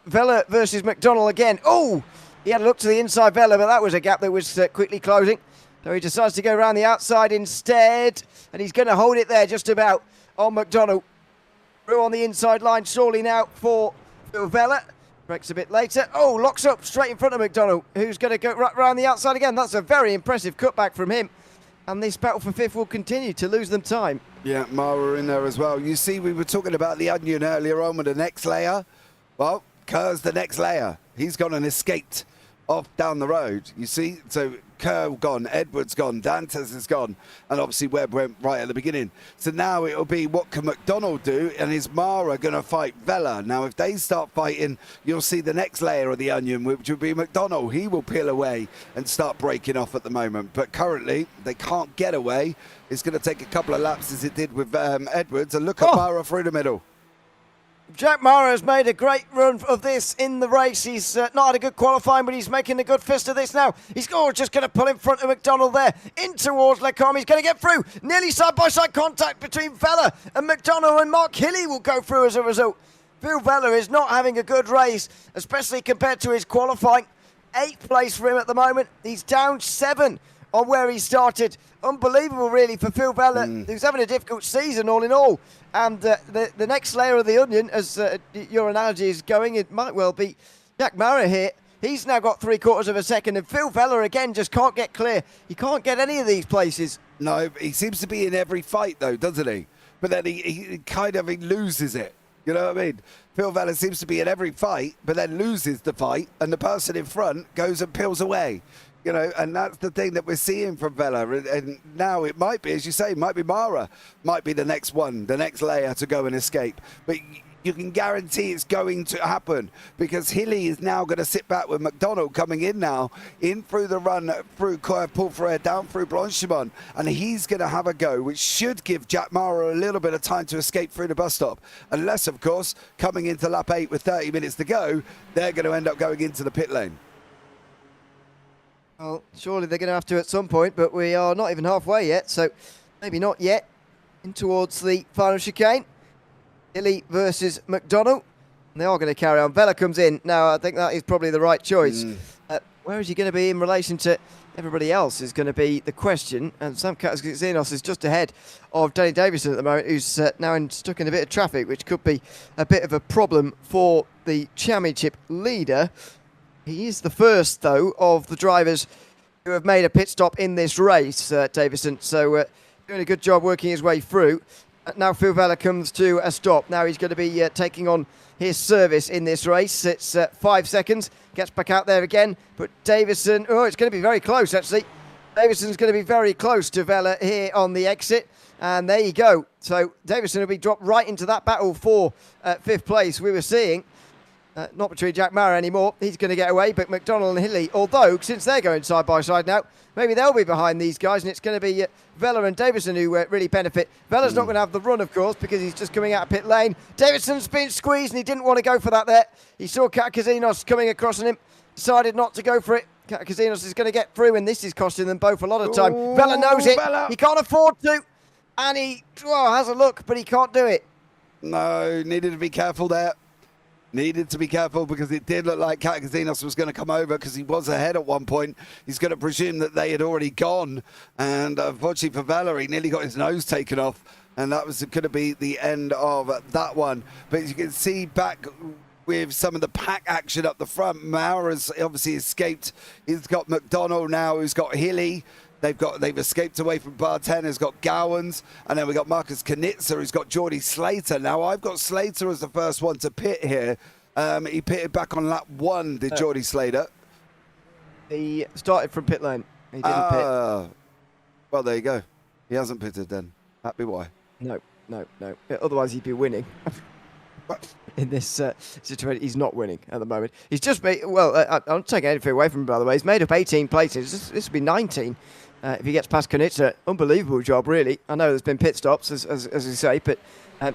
Speaker 1: Vella versus McDonald again. Oh, he had a look to the inside Vella, but that was a gap that was quickly closing. So he decides to go around the outside instead, and he's going to hold it there just about on McDonald. Through on the inside line, surely now for Vella. Breaks a bit later. Oh, locks up straight in front of McDonald, who's going to go right around the outside again. That's a very impressive cutback from him. And this battle for fifth will continue to lose them time.
Speaker 2: Yeah, Mara in there as well. You see, we were talking about the onion earlier on with the next layer. Well, Kerr's the next layer. He's gone and escaped off down the road, you see. So Kerr gone, Edwards gone, Dantes is gone, and obviously Webb went right at the beginning. So now it'll be what can McDonald do, and is Mara going to fight Vella? Now if they start fighting, you'll see the next layer of the onion, which will be McDonald. He will peel away and start breaking off at the moment, but currently they can't get away. It's going to take a couple of laps as it did with Edwards, and look at Mara through the middle.
Speaker 1: Jack Mara has made a great run of this in the race. He's not had a good qualifying, but he's making a good fist of this now. He's just going to pull in front of McDonald there, in towards Lecombe. He's going to get through. Nearly side-by-side contact between Vella and McDonald, and Mark Hilly will go through as a result. Phil Vella is not having a good race, especially compared to his qualifying. 8th place for him at the moment. He's down 7 on where he started. Unbelievable, really, for Phil Vella, who's having a difficult season all in all. And the next layer of the onion, as your analogy is going, it might well be Jack Mara here. He's now got 3/4 of a second, and Phil Vella again just can't get clear. He can't get any of these places.
Speaker 2: No, he seems to be in every fight, though, doesn't he? But then he kind of loses it. You know what I mean? Phil Vella seems to be in every fight, but then loses the fight, and the person in front goes and peels away. You know, and that's the thing that we're seeing from Vella. And now it might be, as you say, might be Mara, might be the next one, the next layer to go and escape. But you can guarantee it's going to happen, because Hilly is now going to sit back with McDonald coming in now, in through the run, through Paul Frere, down through Blanchimont, and he's going to have a go, which should give Jack Mara a little bit of time to escape through the bus stop. Unless, of course, coming into lap 8 with 30 minutes to go, they're going to end up going into the pit lane.
Speaker 1: Well, surely they're going to have to at some point, but we are not even halfway yet, so maybe not yet. In towards the final chicane. Hilly versus McDonald. And they are going to carry on. Vella comes in. Now, I think that is probably the right choice. Where is he going to be in relation to everybody else is going to be the question. And Sam Katsinos is just ahead of Danny Davison at the moment, who's now stuck in a bit of traffic, which could be a bit of a problem for the championship leader. He is the first, though, of the drivers who have made a pit stop in this race, Davison. So doing a good job working his way through. Now Phil Vella comes to a stop. Now he's going to be taking on his service in this race. It's 5 seconds. Gets back out there again. But Davison, oh, it's going to be very close, actually. Davison's going to be very close to Vella here on the exit. And there you go. So Davison will be dropped right into that battle for 5th place we were seeing. Not between Jack Mara anymore. He's going to get away, but McDonald and Hilly, although since they're going side by side now, maybe they'll be behind these guys, and it's going to be Vella and Davison who really benefit. Vella's not going to have the run, of course, because he's just coming out of pit lane. Davison's been squeezed, and he didn't want to go for that there. He saw Katsinos coming across on him, decided not to go for it. Katsinos is going to get through, and this is costing them both a lot of time.
Speaker 2: Ooh,
Speaker 1: Vella knows it.
Speaker 2: Vella.
Speaker 1: He can't afford to, and he has a look, but he can't do it.
Speaker 2: No, needed to be careful there. Needed to be careful, because it did look like Katsinos was going to come over, because he was ahead at one point. He's going to presume that they had already gone, and unfortunately for Vella, he nearly got his nose taken off, and that was going to be the end of that one. But you can see back with some of the pack action up the front, Mara's obviously escaped. He's got McDonald now, who's got Hilly. They've escaped away from bar 10, has got Gowans, and then we got Marcus Knitzer, who's got Geordie Slater. Now I've got Slater as the first one to pit here. He pitted back on lap 1, did Geordie Slater?
Speaker 1: He started from pit lane. He didn't pit.
Speaker 2: Well, there you go. He hasn't pitted then. Happy why?
Speaker 1: No. Otherwise he'd be winning. In this situation, he's not winning at the moment. He's just made, I'm not taking anything away from him, by the way. He's made up 18 places. This will be 19 if he gets past Knitzer. Unbelievable job, really. I know there's been pit stops, as you say, but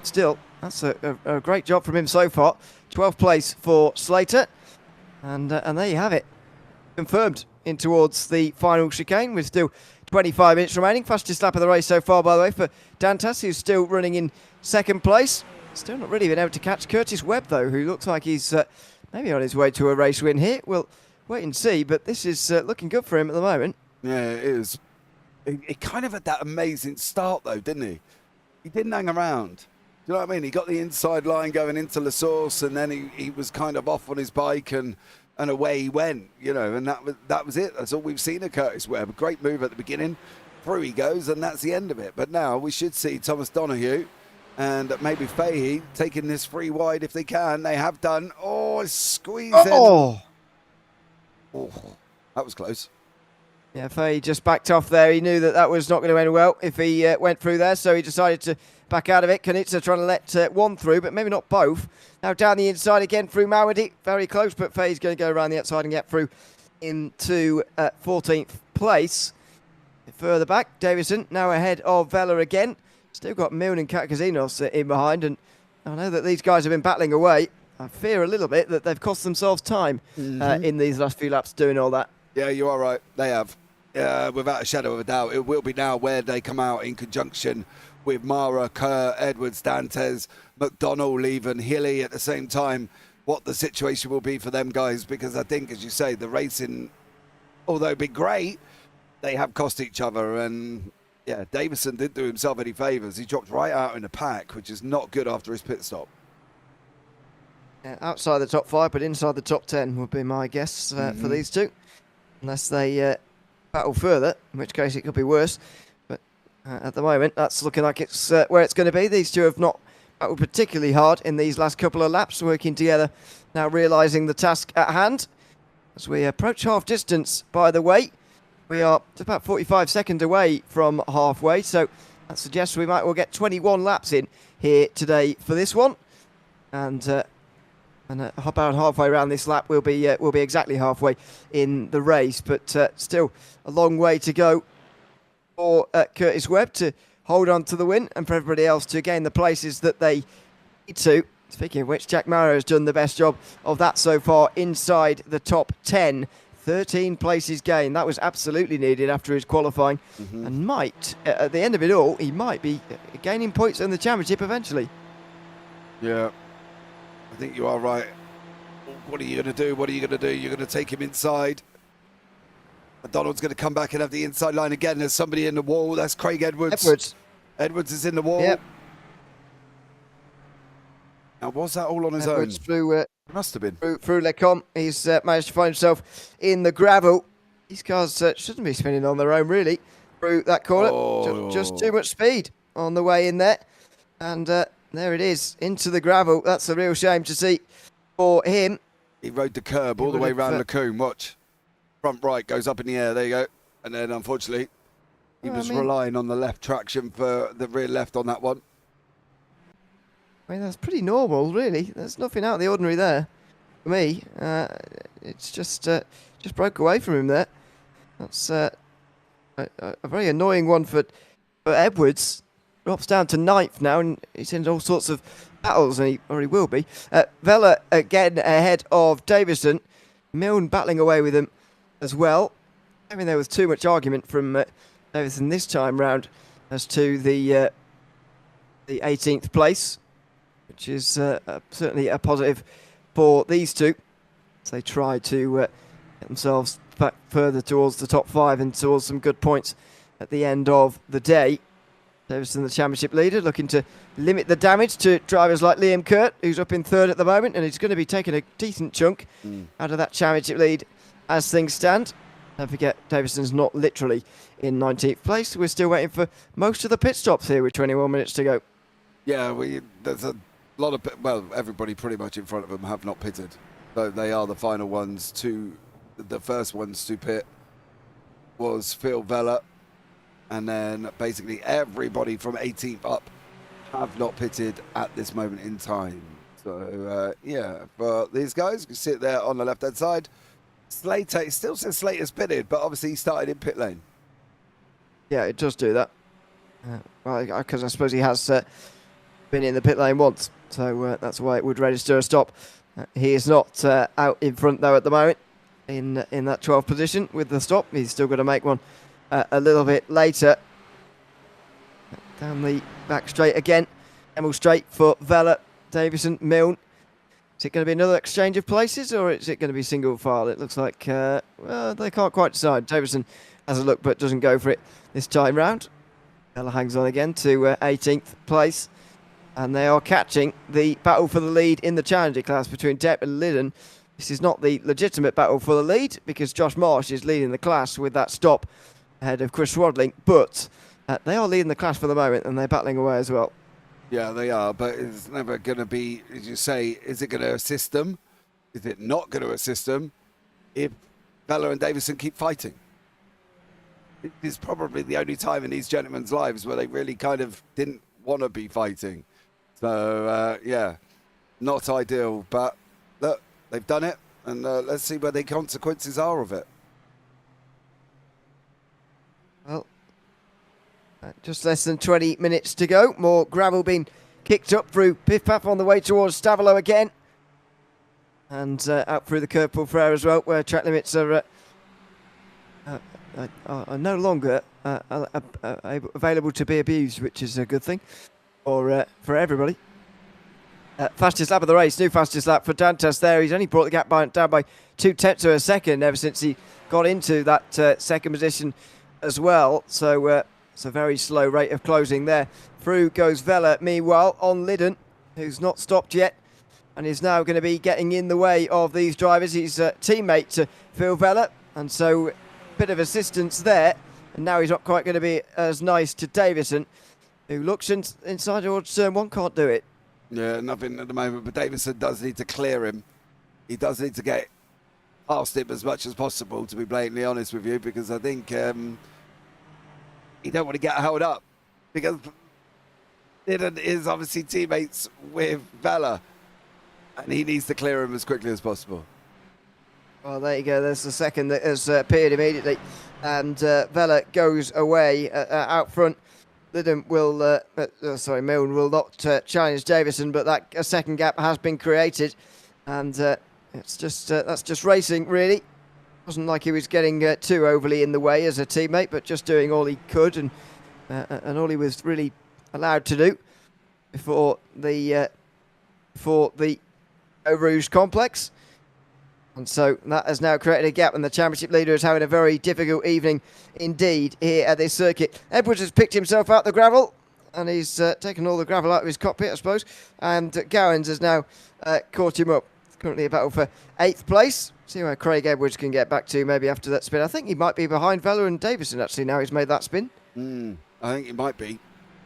Speaker 1: still, that's a great job from him so far. 12th place for Slater, and there you have it. confirmed in towards the final chicane with still 25 minutes remaining. Fastest lap of the race so far, by the way, for Dantas, who's still running in second place. Still not really been able to catch Curtis Webb, though, who looks like he's maybe on his way to a race win here. We'll wait and see, but this is looking good for him at the moment.
Speaker 2: Yeah, it is. He kind of had that amazing start, though, didn't he? He didn't hang around. Do you know what I mean? He got the inside line going into La Source, and then he was kind of off on his bike, and away he went, you know, and that was it. That's all we've seen of Curtis Webb. A great move at the beginning. Through he goes, and that's the end of it. But now we should see Thomas Donoghue and maybe Fahey taking this free wide if they can. They have done. Oh, squeezing.
Speaker 1: Oh,
Speaker 2: that was close.
Speaker 1: yeah, Fahey just backed off there. He knew that was not going to end well if he went through there, so he decided to back out of it. Kanitsa trying to let one through, but maybe not both. Now down the inside again through Mawadi. Very close, but Fahey's going to go around the outside and get through into 14th place. Further back, Davison now ahead of Vela again. Still got Milne and Katkazinos in behind, and I know that these guys have been battling away. I fear a little bit that they've cost themselves time in these last few laps doing all that.
Speaker 2: Yeah, you are right. They have. Without a shadow of a doubt. It will be now where they come out in conjunction with Mara, Kerr, Edwards, Dantes, McDonald, even Hilly at the same time, what the situation will be for them guys, because I think, as you say, the racing, although been great, they have cost each other. And yeah, Davison didn't do himself any favours. He dropped right out in the pack, which is not good after his pit stop.
Speaker 1: Outside the top 5, but inside the top 10 would be my guess for these two. Unless they battle further, in which case it could be worse. But at the moment, that's looking like it's where it's going to be. These two have not battled particularly hard in these last couple of laps, working together, now realising the task at hand. As we approach half distance, by the way, we are about 45 seconds away from halfway, so that suggests we might well get 21 laps in here today for this one. And about halfway around this lap, we'll be exactly halfway in the race, but still a long way to go for Curtis Webb to hold on to the win, and for everybody else to gain the places that they need to. Speaking of which, Jack Mara has done the best job of that so far inside the top 10. 13 places gained. That was absolutely needed after his qualifying, and might, at the end of it all, he might be gaining points in the championship eventually.
Speaker 2: Yeah, I think you are right. What are you going to do? What are you going to do? You're going to take him inside. McDonald's going to come back and have the inside line again. There's somebody in the wall. That's Craig Edwards. Edwards is in the wall.
Speaker 1: Yep.
Speaker 2: Now, was that all on his
Speaker 1: Edwards
Speaker 2: own?
Speaker 1: Through,
Speaker 2: must have been.
Speaker 1: Through Lecomte. He's managed to find himself in the gravel. These cars shouldn't be spinning on their own, really, through that corner.
Speaker 2: Oh.
Speaker 1: Just too much speed on the way in there. And there it is, into the gravel. That's a real shame to see for him.
Speaker 2: He rode the curb all the way around Lacombe. Watch. Front right goes up in the air. There you go. And then, unfortunately, he was relying on the left traction for the rear left on that one.
Speaker 1: I mean, that's pretty normal, really. There's nothing out of the ordinary there for me. It's just broke away from him there. That's a very annoying one for Edwards. Drops down to 9th now, and he's in all sorts of battles, and he will be. Vela again ahead of Davison. Milne battling away with him as well. I mean, there was too much argument from Davison this time round as to the 18th place, which is certainly a positive for these two as they try to get themselves back further towards the top 5 and towards some good points at the end of the day. Davison, the championship leader, looking to limit the damage to drivers like Liam Kurt, who's up in 3rd at the moment, and he's going to be taking a decent chunk out of that championship lead as things stand. Don't forget, Davison's not literally in 19th place. We're still waiting for most of the pit stops here with 21 minutes to go.
Speaker 2: Yeah, there's a lot of, well, everybody pretty much in front of them have not pitted. So they are the final ones the first ones to pit was Phil Vela. And then basically everybody from 18th up have not pitted at this moment in time. So, yeah, but these guys can sit there on the left-hand side. Slater, it still says Slater's pitted, but obviously he started in pit lane.
Speaker 1: Yeah, it does do that. Well, because I suppose he has been in the pit lane once. So that's why it would register a stop. He is not out in front, though, at the moment. in that 12th position with the stop. He's still got to make one a little bit later. Down the back straight again. Emil straight for Vella, Davison, Milne. Is it going to be another exchange of places, or is it going to be single file? It looks like, well, they can't quite decide. Davison has a look but doesn't go for it this time round. Vella hangs on again to 18th place. And they are catching the battle for the lead in the Challenger class between Depp and Liddon. This is not the legitimate battle for the lead because Josh Marsh is leading the class with that stop ahead of Chris Swadling. But they are leading the class for the moment and they're battling away as well.
Speaker 2: Yeah, they are, but it's never going to be, as you say, is it going to assist them? Is it not going to assist them if Vella and Davison keep fighting? It is probably the only time in these gentlemen's lives where they really kind of didn't want to be fighting. So, yeah, not ideal, but look, they've done it, and let's see what the consequences are of it.
Speaker 1: Well, just less than 20 minutes to go. More gravel being kicked up through Piff Paff on the way towards Stavelo again. And out through the Curve Paul Frere as well, where track limits are no longer available to be abused, which is a good thing for everybody. Fastest lap of the race, new fastest lap for Dantas there. He's only brought the gap down by 0.2 of a second ever since he got into that second position as well. So it's a very slow rate of closing there. Through goes Vella, meanwhile, on Liddon, who's not stopped yet and is now going to be getting in the way of these drivers. He's a teammate to Phil Vella, and so a bit of assistance there. And now he's not quite going to be as nice to Davison, who looks inside towards turn one, can't do it.
Speaker 2: Yeah, nothing at the moment, but Davison does need to clear him. He does need to get past him as much as possible, to be blatantly honest with you, because I think he don't want to get held up, because Liddon is obviously teammates with Vella, and he needs to clear him as quickly as possible.
Speaker 1: Well, there you go. There's the second that has appeared immediately, and Vella goes away out front. Liddon will, Milne will not challenge Davison, but that a second gap has been created, and it's just that's just racing really. Wasn't like he was getting too overly in the way as a teammate, but just doing all he could and all he was really allowed to do before the Eau Rouge complex. And so that has now created a gap, and the championship leader is having a very difficult evening indeed here at this circuit. Edwards has picked himself out the gravel, and he's taken all the gravel out of his cockpit, I suppose. And Gowans has now caught him up. It's currently a battle for 8th place. See where Craig Edwards can get back to maybe after that spin. I think he might be behind Vella and Davison, actually, now he's made that spin.
Speaker 2: I think he might be.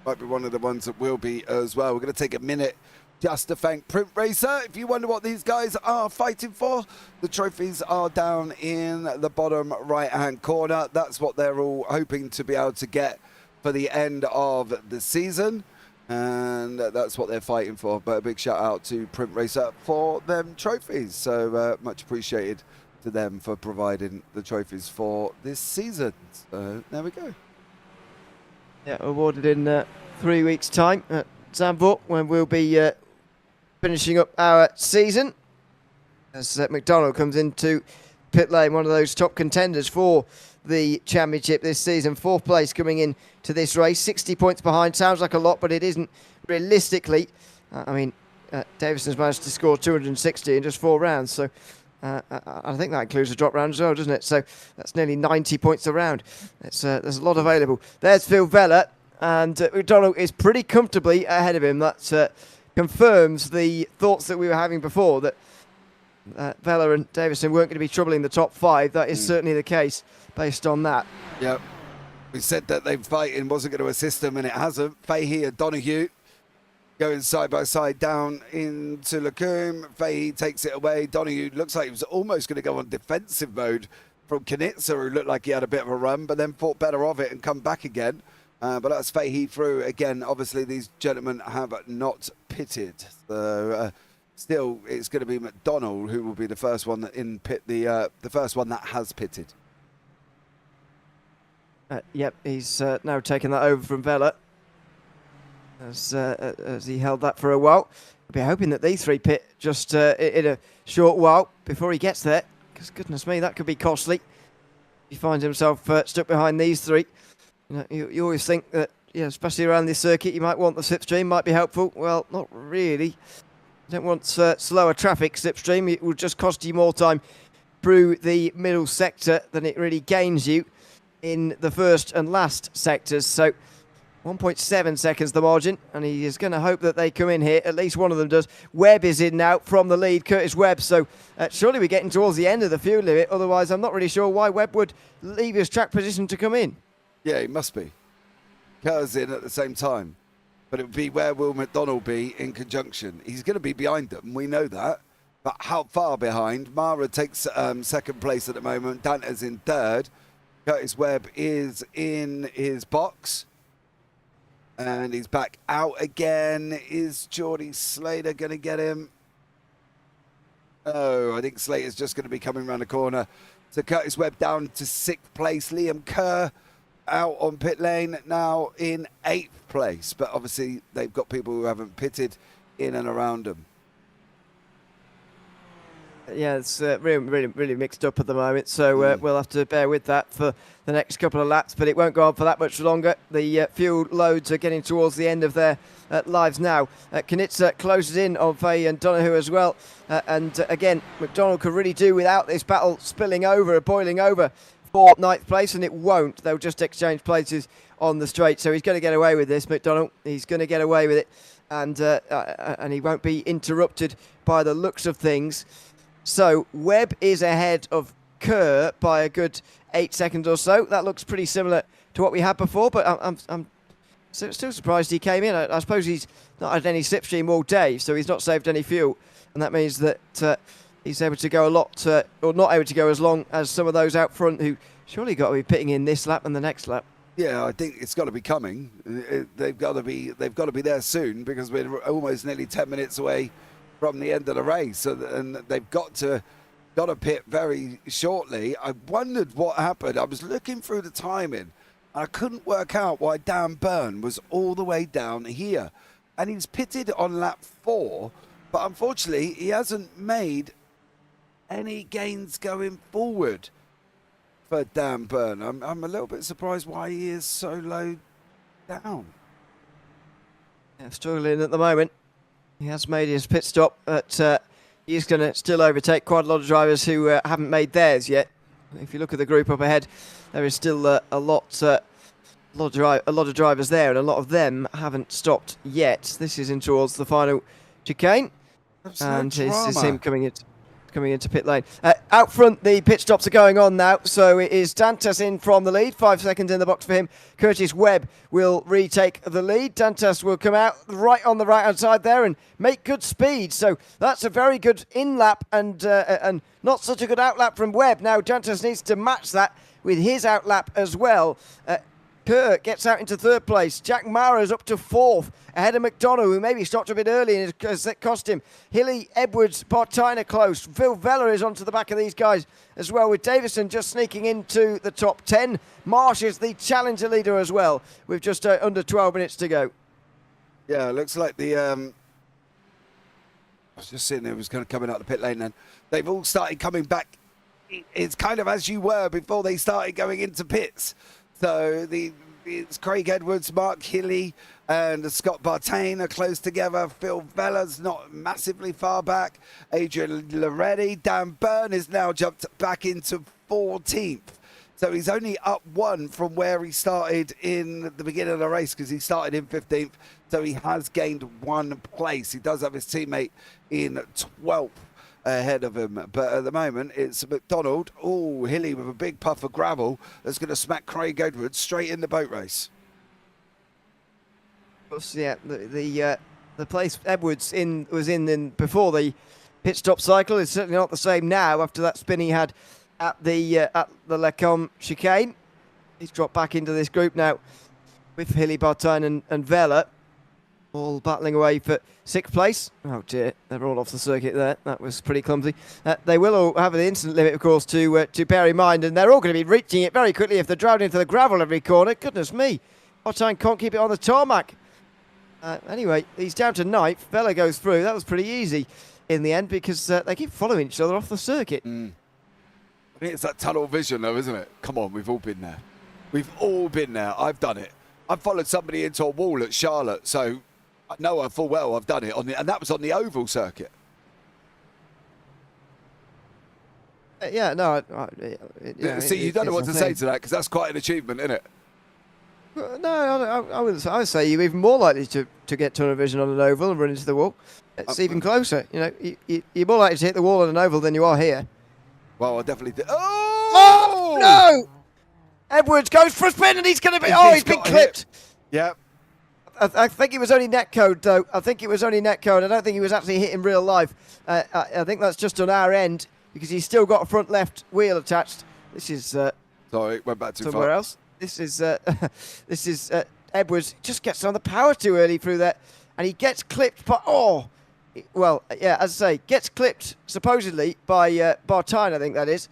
Speaker 2: Might be one of the ones that will be as well. We're going to take a minute just to thank Print Racer. If you wonder what these guys are fighting for, the trophies are down in the bottom right-hand corner. That's what they're all hoping to be able to get for the end of the season. And that's what they're fighting for. But a big shout out to Print Racer for them trophies. So much appreciated to them for providing the trophies for this season. So there we go.
Speaker 1: Yeah, awarded in 3 weeks' time at Zandvoort, when we'll be finishing up our season, as McDonald comes into pit lane, one of those top contenders for the championship this season. 4th place coming in to this race, 60 points behind. Sounds like a lot, but it isn't realistically. Davison's managed to score 260 in just 4 rounds, so I think that includes a drop round as well, doesn't it? So that's nearly 90 points a round. There's a lot available. There's Phil Vella, and McDonald is pretty comfortably ahead of him. That confirms the thoughts that we were having before, that Vella and Davison weren't going to be troubling the top 5. That is certainly the case based on that.
Speaker 2: Yep. We said that they fighting wasn't going to assist them, and it hasn't. Fahey and Donoghue going side by side down into Lacombe. Fahey takes it away. Donoghue looks like he was almost going to go on defensive mode from Knitzer, who looked like he had a bit of a run, but then thought better of it and come back again. But that's Fahey through. Again, obviously, these gentlemen have not pitted. So still, it's going to be McDonald who will be the first one that in pit, the first one that has pitted.
Speaker 1: Yep, he's now taken that over from Vella, as he held that for a while. I'll be hoping that these 3 pit just in a short while before he gets there. because goodness me, that could be costly. He finds himself stuck behind these three. You always think that, especially around this circuit, you might want the slipstream, might be helpful. Well, not really. You don't want slower traffic slipstream. It will just cost you more time through the middle sector than it really gains you in the first and last sectors. So 1.7 seconds the margin, and he is going to hope that they come in here. At least one of them does. Webb is in now from the lead, Curtis Webb. So surely we're getting towards the end of the fuel limit. Otherwise, I'm not really sure why Webb would leave his track position to come in.
Speaker 2: Yeah, he must be. Kerr's in at the same time. But it would be where will McDonald be in conjunction? He's going to be behind them. We know that. But how far behind? Mara takes second place at the moment. Dante's in third. Curtis Webb is in his box. And he's back out again. Is Geordie Slater going to get him? Oh, I think Slater's just going to be coming around the corner. So Curtis Webb down to 6th place. Liam Kerr out on pit lane now in 8th place. But obviously they've got people who haven't pitted in and around them.
Speaker 1: Yeah, it's really mixed up at the moment, so we'll have to bear with that for the next couple of laps, but it won't go on for that much longer. The fuel loads are getting towards the end of their lives now. Knitzer closes in on Fay and Donoghue as well, and again, McDonald could really do without this battle spilling over or boiling over for 9th place, and it won't. They'll just exchange places on the straight, so he's going to get away with this, McDonald. He's going to get away with it, and he won't be interrupted by the looks of things. So Webb is ahead of Kerr by a good 8 seconds or so. That looks pretty similar to what we had before, but I'm still surprised he came in. I suppose he's not had any slipstream all day, so he's not saved any fuel, and that means that he's able to go a lot, or not able to go as long as some of those out front who surely got to be pitting in this lap and the next lap.
Speaker 2: Yeah, I think it's got to be coming. They've got to be there soon, because we're almost nearly 10 minutes away from the end of the race, and they've got to pit very shortly. I wondered what happened. I was looking through the timing. I couldn't work out why Dan Byrne was all the way down here, and he's pitted on lap 4, but unfortunately he hasn't made any gains going forward for Dan Byrne. I'm a little bit surprised why he is so low down.
Speaker 1: Yeah, struggling at the moment. He has made his pit stop, but he's going to still overtake quite a lot of drivers who haven't made theirs yet. If you look at the group up ahead, there is still a lot of drivers there, and a lot of them haven't stopped yet. This is in towards the final chicane, and this is him coming into pit lane. Out front, the pit stops are going on now, so it is Dantas in from the lead. 5 seconds in the box for him. Curtis Webb will retake the lead. Dantas will come out right on the right-hand side there and make good speed. So that's a very good in-lap and not such a good out-lap from Webb. Now Dantas needs to match that with his out-lap as well. Kerr gets out into 3rd place. Jack Mara's up to 4th, ahead of McDonough, who maybe stopped a bit early and has cost him. Hilly, Edwards, Bartina close. Phil Vella is onto the back of these guys as well, with Davison just sneaking into the top 10. Marsh is the challenger leader as well, with just under 12 minutes to go.
Speaker 2: Yeah, it looks like the... I was just seeing it was kind of coming out the pit lane then. They've all started coming back. It's kind of as you were before they started going into pits. So it's Craig Edwards, Mark Hilly, and Scott Bartain are close together. Phil Vella's not massively far back. Adrian Loretti. Dan Byrne is now jumped back into 14th. So he's only up 1 from where he started in the beginning of the race, because he started in 15th. So he has gained 1 place. He does have his teammate in 12th. Ahead of him, but at the moment it's McDonald. Oh, Hilly with a big puff of gravel that's going to smack Craig Edwards straight in the boat race.
Speaker 1: Yeah, the place Edwards was in before the pit stop cycle is certainly not the same now after that spin he had at the Lecombe chicane. He's dropped back into this group now with Hilly, Bartine and Vella. All battling away for 6th place. Oh dear, they're all off the circuit there. That was pretty clumsy. They will all have an instant limit, of course, to bear in mind, and they're all going to be reaching it very quickly if they're driving into the gravel every corner. Goodness me, Bartine can't keep it on the tarmac. Anyway, he's down to 9th. Vella goes through. That was pretty easy in the end, because they keep following each other off the circuit.
Speaker 2: I think it's that tunnel vision, though, isn't it? Come on, we've all been there. We've all been there. I've done it. I've followed somebody into a wall at Charlotte, so I know her full well I've done it, and that was on the oval circuit.
Speaker 1: Yeah, no.
Speaker 2: See, you don't know what to say to that, because that's quite an achievement, isn't it?
Speaker 1: No, I wouldn't say. I would say you're even more likely to get tunnel vision on an oval and run into the wall. It's even closer. You know, you're more likely to hit the wall on an oval than you are here.
Speaker 2: Well, I definitely did.
Speaker 1: Oh no! Edwards goes for a spin and he's going to be. He's been clipped.
Speaker 2: Yep.
Speaker 1: I think it was only net code, though. I think it was only net code. I don't think he was actually hit in real life. I think that's just on our end because he's still got a front left wheel attached. This is.
Speaker 2: Sorry, went back too far.
Speaker 1: Somewhere else. This is Edwards just gets on the power too early through that, and he gets clipped. But well, yeah, as I say, gets clipped supposedly by Bartine. I think that is.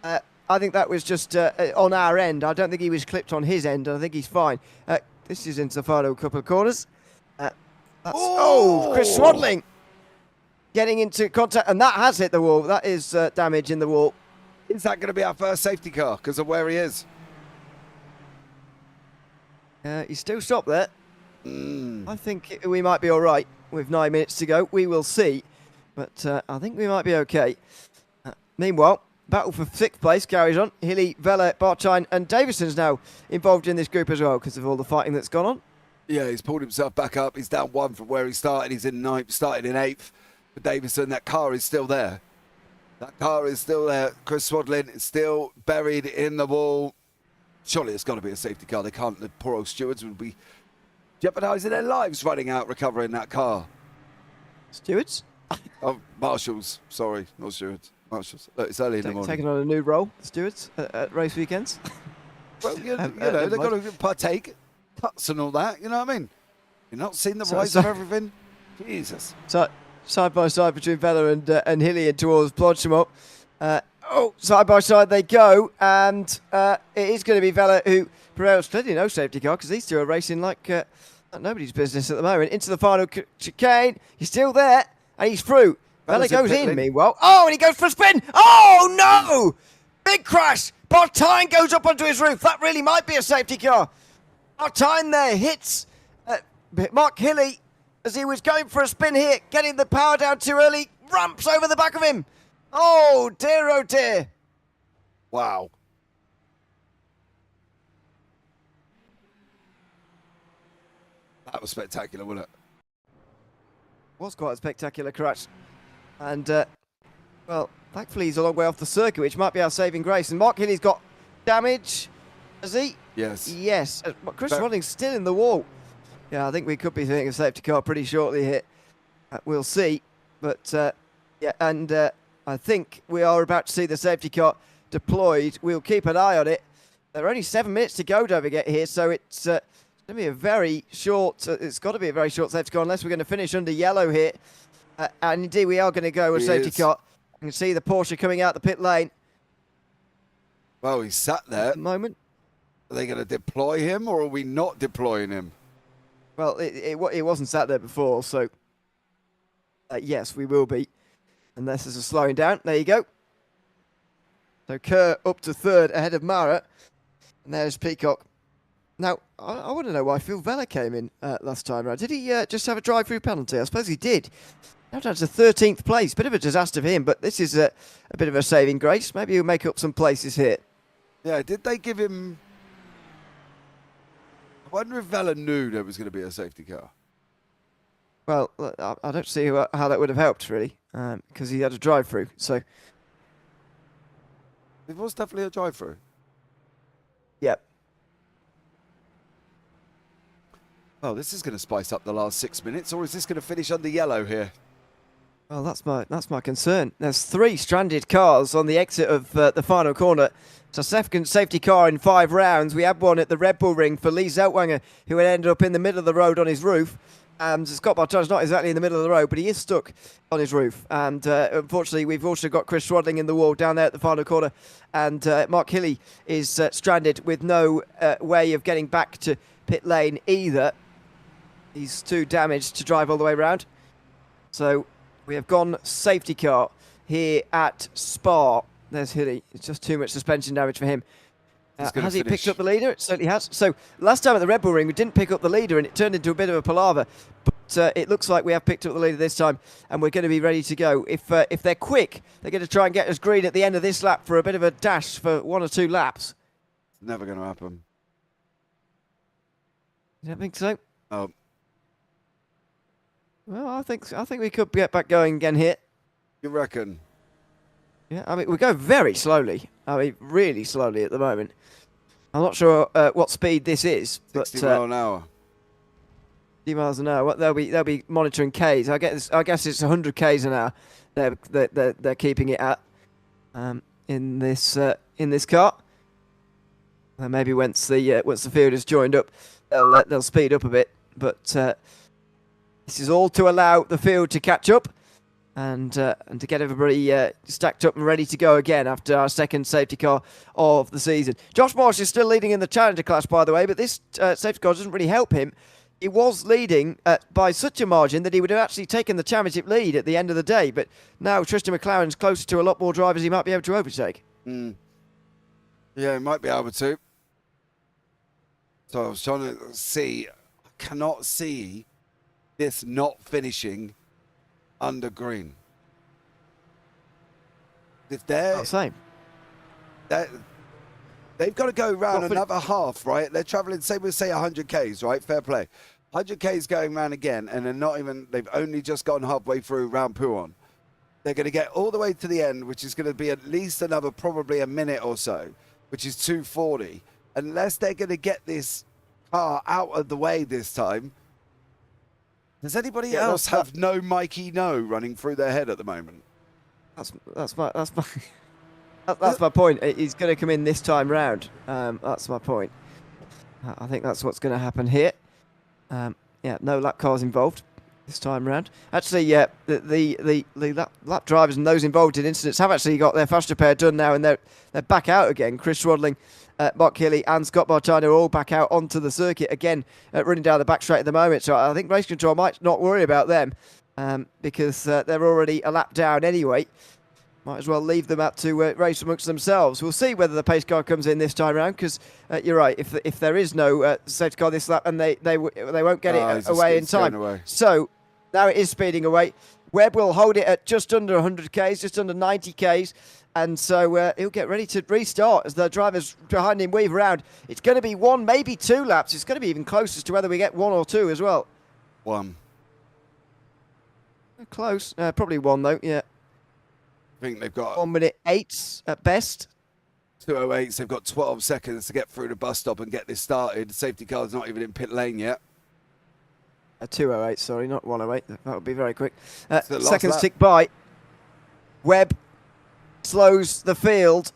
Speaker 1: I think that was just on our end. I don't think he was clipped on his end. I think he's fine. This is into the final couple of corners. Chris Swadling getting into contact, and that has hit the wall. That is damage in the wall.
Speaker 2: Is that going to be our first safety car because of where he is?
Speaker 1: He's still stopped there. I think we might be all right with 9 minutes to go. We will see. But I think we might be okay. Meanwhile, battle for 6th place carries on. Hilly, Vella, Bartine and Davison's now involved in this group as well because of all the fighting that's gone on.
Speaker 2: Yeah, he's pulled himself back up. He's down 1 from where he started. He's in 9th, started in 8th. But Davison, that car is still there. That car is still there. Chris Swadlin is still buried in the wall. Surely it's got to be a safety car. They can't. The poor old stewards would be jeopardising their lives running out, recovering that car.
Speaker 1: Stewards?
Speaker 2: Oh, marshals. Sorry, not stewards. Marshals. Look, it's early in the morning.
Speaker 1: Taking on a new role, stewards, at race weekends.
Speaker 2: Well, you know, they've got to partake. Cuts and all that. You know what I mean? You've not seen the rise of everything? Jesus.
Speaker 1: So, side by side between Vella and Hilly and towards Blodgemont. Side by side they go, and it is going to be Vella who prevails. Clearly no safety car because these two are racing like nobody's business at the moment. Into the final chicane. He's still there, and he's through. Vella goes in, meanwhile. And he goes for a spin. Oh, no! Big crash. Bartine goes up onto his roof. That really might be a safety car. Bartine there hits Mark Hilly as he was going for a spin here, getting the power down too early, ramps over the back of him. Oh dear.
Speaker 2: Wow. That was spectacular, wasn't it?
Speaker 1: Was quite a spectacular crash. And, well, thankfully he's a long way off the circuit, which might be our saving grace. And Mark Hilly's got damage, has he?
Speaker 2: Yes.
Speaker 1: Yes. Chris Rolling's still in the wall. Yeah, I think we could be seeing a safety car pretty shortly here. We'll see. But, yeah, and I think we are about to see the safety car deployed. We'll keep an eye on it. There are only 7 minutes to go, don't forget, here, so it's going to be a very short, it's got to be a very short safety car unless we're going to finish under yellow here. And indeed, we are going to go with safety car. You can see the Porsche coming out the pit lane.
Speaker 2: Well, he's sat there.
Speaker 1: At the moment.
Speaker 2: Are they going to deploy him, or are we not deploying him?
Speaker 1: Well, it wasn't sat there before, so yes, we will be. Unless there's a slowing down. There you go. So Kerr up to 3rd ahead of Mara. And there's Peacock. Now, I want to know why Phil Vella came in last time around. Did he just have a drive-through penalty? I suppose he did. Now down to 13th place. Bit of a disaster for him, but this is a bit of a saving grace. Maybe he'll make up some places here.
Speaker 2: Yeah, did they give him... I wonder if Vella knew there was going to be a safety car.
Speaker 1: Well, I don't see how that would have helped, really, because he had a drive-through, so...
Speaker 2: It was definitely a drive-through.
Speaker 1: Yep.
Speaker 2: Oh, this is going to spice up the last 6 minutes, or is this going to finish under yellow here?
Speaker 1: Well, that's my concern. There's 3 stranded cars on the exit of the final corner. It's a second safety car in 5 rounds. We had one at the Red Bull Ring for Lee Zeltwanger, who had ended up in the middle of the road on his roof. Scott Bartone's not exactly in the middle of the road, but he is stuck on his roof. And unfortunately, we've also got Chris Swadling in the wall down there at the final corner. And Mark Hilly is stranded with no way of getting back to pit lane either. He's too damaged to drive all the way around. So we have gone safety car here at Spa. there's Hilly. It's just too much suspension damage for him.
Speaker 2: Has
Speaker 1: he picked up the leader? It certainly has. So last time at the Red Bull Ring, we didn't pick up the leader, and it turned into a bit of a palaver. But it looks like we have picked up the leader this time, and we're going to be ready to go. If they're quick, they're going to try and get us green at the end of this lap for a bit of a dash for 1 or 2 laps.
Speaker 2: Never going to happen.
Speaker 1: You don't think so?
Speaker 2: Oh.
Speaker 1: Well, I think we could get back going again here.
Speaker 2: You reckon?
Speaker 1: Yeah, I mean, we go very slowly. I mean, really slowly at the moment. I'm not sure what speed this is, but
Speaker 2: 60 mile an hour.
Speaker 1: 50 miles an hour. What they'll be monitoring Ks. I guess it's 100 Ks an hour. They're keeping it at in this car. And maybe once the field is joined up, they'll speed up a bit. But this is all to allow the field to catch up. And to get everybody stacked up and ready to go again after our second safety car of the season. Josh Marsh is still leading in the Challenger class, by the way, but this safety car doesn't really help him. He was leading by such a margin that he would have actually taken the championship lead at the end of the day, but now Tristan McLaren's closer to a lot more drivers he might be able to overtake.
Speaker 2: Yeah, he might be able to. So I was trying to see, I cannot see this not finishing under green. If they're
Speaker 1: Same.
Speaker 2: They've got to go round another half, right? They're traveling, say we say 100 Ks, right? Fair play. 100 Ks going round again, and they've only just gone halfway through round Pouhon. They're going to get all the way to the end, which is going to be at least another probably a minute or so, which is 2:40. Unless they're going to get this car out of the way this time. Does anybody else have no Mikey No running through their head at the moment?
Speaker 1: That's my point. He's going to come in this time round. That's my point. I think that's what's going to happen here. Yeah, no lap cars involved this time round. Actually, the lap drivers and those involved in incidents have actually got their fast repair done now, and they're back out again. Chris Swadling, Mark Healy and Scott Bartano are all back out onto the circuit again, running down the back straight at the moment. So I think race control might not worry about them because they're already a lap down anyway. Might as well leave them up to race amongst themselves. We'll see whether the pace car comes in this time round because you're right. If there is no safety car this lap, and they won't get it away in time. So now it is speeding away. Webb will hold it at just under 100 Ks, just under 90 Ks. And so he'll get ready to restart as the drivers behind him weave around. It's going to be 1, maybe 2 laps. It's going to be even close as to whether we get 1 or 2 as well.
Speaker 2: 1.
Speaker 1: Close. Probably 1, though, yeah.
Speaker 2: I think they've got
Speaker 1: 1 minute 8 at best.
Speaker 2: 2:08. They've got 12 seconds to get through the bus stop and get this started. The safety car's not even in pit lane yet.
Speaker 1: 2:08, sorry, not 1:08. That would be very quick. Seconds
Speaker 2: lap.
Speaker 1: tick by. Webb slows the field,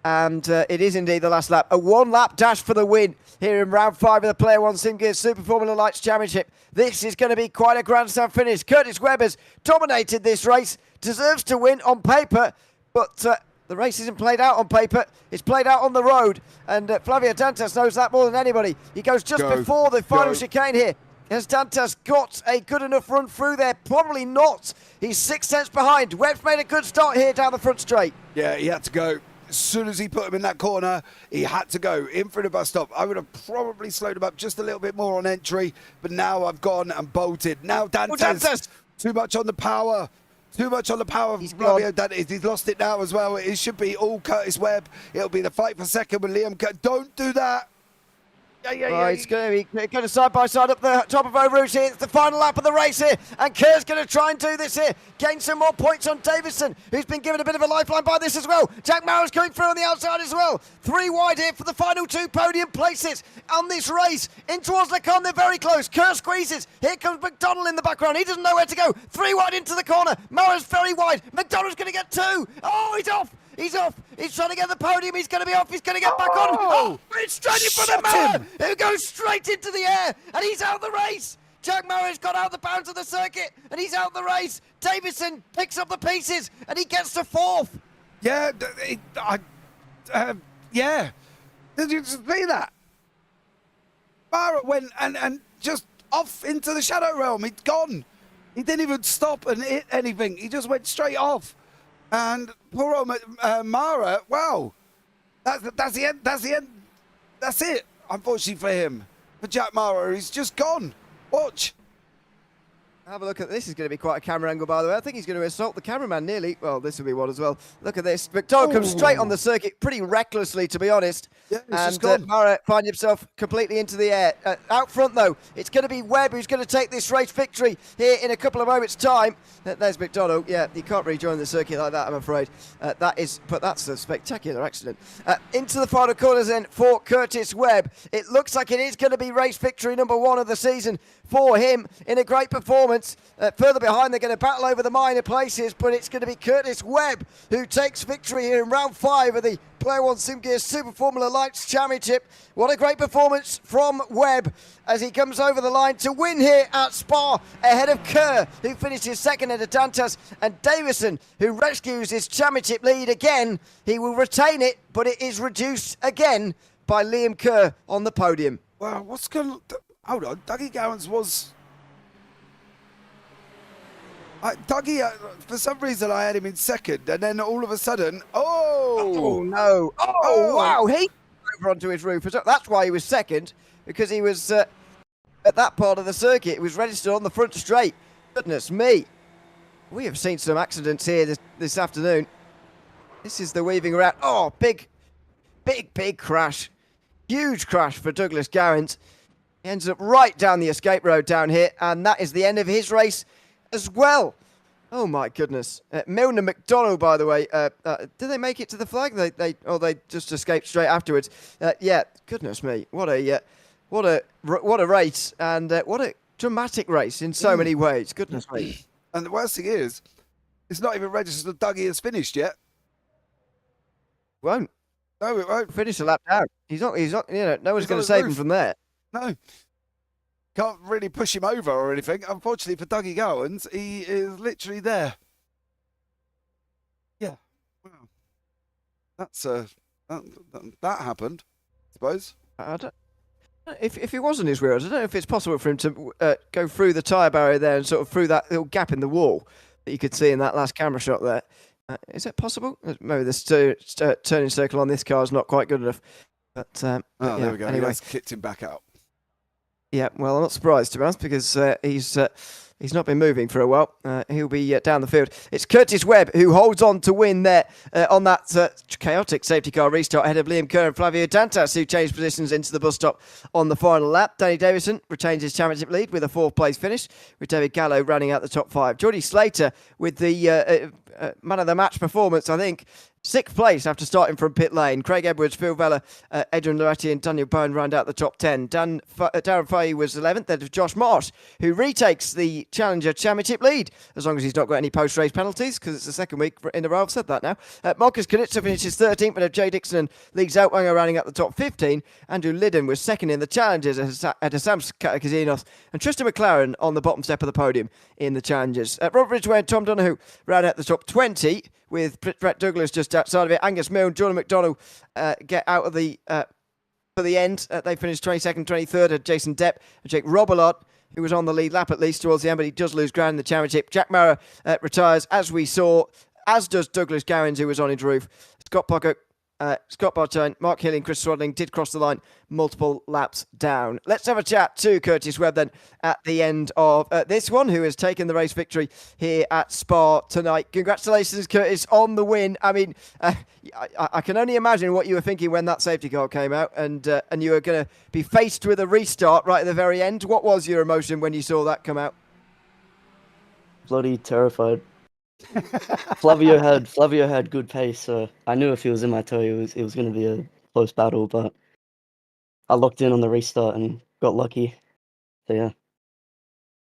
Speaker 1: and it is indeed the last lap. A 1-lap dash for the win here in round 5 of the Player One Sim Gear Super Formula Lights Championship. This is going to be quite a grandstand finish. Curtis Webb has dominated this race, deserves to win on paper, but the race isn't played out on paper. It's played out on the road, and Flavio Dantas knows that more than anybody. He goes just before the final chicane here. Has Dantas got a good enough run through there? Probably not. He's 6 tenths behind. Webb's made a good start here down the front straight.
Speaker 2: Yeah, he had to go. As soon as he put him in that corner, he had to go in for the bus stop. I would have probably slowed him up just a little bit more on entry, but now I've gone and bolted. Now Dantas, too much on the power. Too much on the power of Flavio Dantas. He's lost it now as well. It should be all Curtis Webb. It'll be the fight for second with Liam. Don't do that.
Speaker 1: It's going to be side by side up the top of Eau Rouge here. It's the final lap of the race here, and Kerr's going to try and do this here. Gain some more points on Davison, who's been given a bit of a lifeline by this as well. Jack Mauer's going through on the outside as well. 3 wide here for the final 2 podium places on this race. In towards Lecon, they're very close. Kerr squeezes. Here comes McDonald in the background. He doesn't know where to go. 3 wide into the corner. Mauer's very wide. McDonald's going to get 2. Oh, he's off. He's off. He's trying to get the podium. He's going to be off. He's going to get back on. Oh, it's straight in front of Mauer, who goes straight into the air, and he's out the race. Jack Mauer's got out the bounds of the circuit, and he's out the race. Davison picks up the pieces, and he gets to 4th.
Speaker 2: Yeah, yeah. Did you see that? Mauer went and just off into the shadow realm. He'd gone. He didn't even stop and hit anything. He just went straight off. And poor old Mara, wow, that's the end. That's the end. That's it. Unfortunately for him, for Jack Mara, he's just gone. Watch.
Speaker 1: Have a look at this. Is going to be quite a camera angle, by the way. I think he's going to assault the cameraman nearly. Well, this will be one as well. Look at this. McDonald comes straight on the circuit pretty recklessly, to be honest.
Speaker 2: Yeah, he's
Speaker 1: and
Speaker 2: just gone.
Speaker 1: Mara finds himself completely into the air. Out front, though, it's going to be Webb who's going to take this race victory here in a couple of moments' time. There's McDonald. Yeah, he can't rejoin the circuit like that, I'm afraid. But that's a spectacular accident. Into the final corners then for Curtis Webb. It looks like it is going to be race victory number 1 of the season for him in a great performance. Further behind, they're going to battle over the minor places, but it's going to be Curtis Webb who takes victory here in round 5 of the Player One Sim Gear Super Formula Lights Championship. What a great performance from Webb as he comes over the line to win here at Spa ahead of Kerr, who finishes second at Dantas, and Davison, who rescues his championship lead again. He will retain it, but it is reduced again by Liam Kerr on the podium.
Speaker 2: Wow, what's going on? Hold on, Dougie Gowans was... Dougie, for some reason I had him in second, and then all of a sudden,
Speaker 1: oh no! Oh wow! He over onto his roof. That's why he was second, because he was at that part of the circuit. It was registered on the front straight. Goodness me! We have seen some accidents here this afternoon. This is the weaving around. Oh, big crash! Huge crash for Douglas Gowans. He ends up right down the escape road down here, and that is the end of his race as well. Oh my goodness. Milne and McDonald, by the way, did they make it to the flag? They just escaped straight afterwards. Yeah, goodness me, what a race, and what a dramatic race in so many ways. Goodness me.
Speaker 2: And the worst thing is, it's not even registered that Dougie has finished yet.
Speaker 1: Won't.
Speaker 2: No, it won't.
Speaker 1: Finish a lap down. He's not. You know, no one's going to save him from there.
Speaker 2: No. Can't really push him over or anything. Unfortunately for Dougie Gowans, he is literally there. Yeah. Wow. That's that happened, I suppose.
Speaker 1: I don't, if it wasn't his wheels, I don't know if it's possible for him to go through the tyre barrier there and sort of through that little gap in the wall that you could see in that last camera shot there. Is it possible? Maybe the turning circle on this car is not quite good enough. But
Speaker 2: there we go.
Speaker 1: Anyway,
Speaker 2: Let's kicked him back out.
Speaker 1: Yeah, well, I'm not surprised, to be honest, because he's not been moving for a while. He'll be down the field. It's Curtis Webb who holds on to win there on that chaotic safety car restart ahead of Liam Kerr and Flavio Dantas, who changed positions into the bus stop on the final lap. Danny Davison retains his championship lead with a 4th place finish, with David Gallo running out the top 5. Geordie Slater with the man of the match performance, I think. 6th place after starting from pit lane. Craig Edwards, Phil Vella, Adrian Loretti and Daniel Byrne round out the top 10. Darren Fahey was 11th. Then Josh Marsh, who retakes the Challenger Championship lead, as long as he's not got any post-race penalties, because it's the 2nd week in a row. I've said that now. Marcus Knitzer finishes 13th, and Jay Dixon and Lee Zeltwanger rounding out the top 15. Andrew Liddon was 2nd in the Challengers at Sam Kazinos, and Tristan McLaren on the bottom step of the podium in the Challengers. Robert Ridgway and Tom Donoghue round out the top 20, with Brett Douglas just outside of it. Angus Milne, Jordan McDonald get out of the for the end. They finished 22nd, 23rd. Jason Depp and Jake Robillard, who was on the lead lap at least towards the end, but he does lose ground in the championship. Jack Mara retires, as we saw, as does Douglas Gowans, who was on his roof. Scott Pocket, Scott Bartone, Mark Healy and Chris Swadling did cross the line multiple laps down. Let's have a chat to Curtis Webb then at the end of this one, who has taken the race victory here at Spa tonight. Congratulations, Curtis, on the win. I mean, I can only imagine what you were thinking when that safety car came out and you were going to be faced with a restart right at the very end. What was your emotion when you saw that come out?
Speaker 3: Bloody terrified. Flavio had good pace, so I knew if he was in my toe, it was going to be a close battle. But I locked in on the restart and got lucky. So yeah.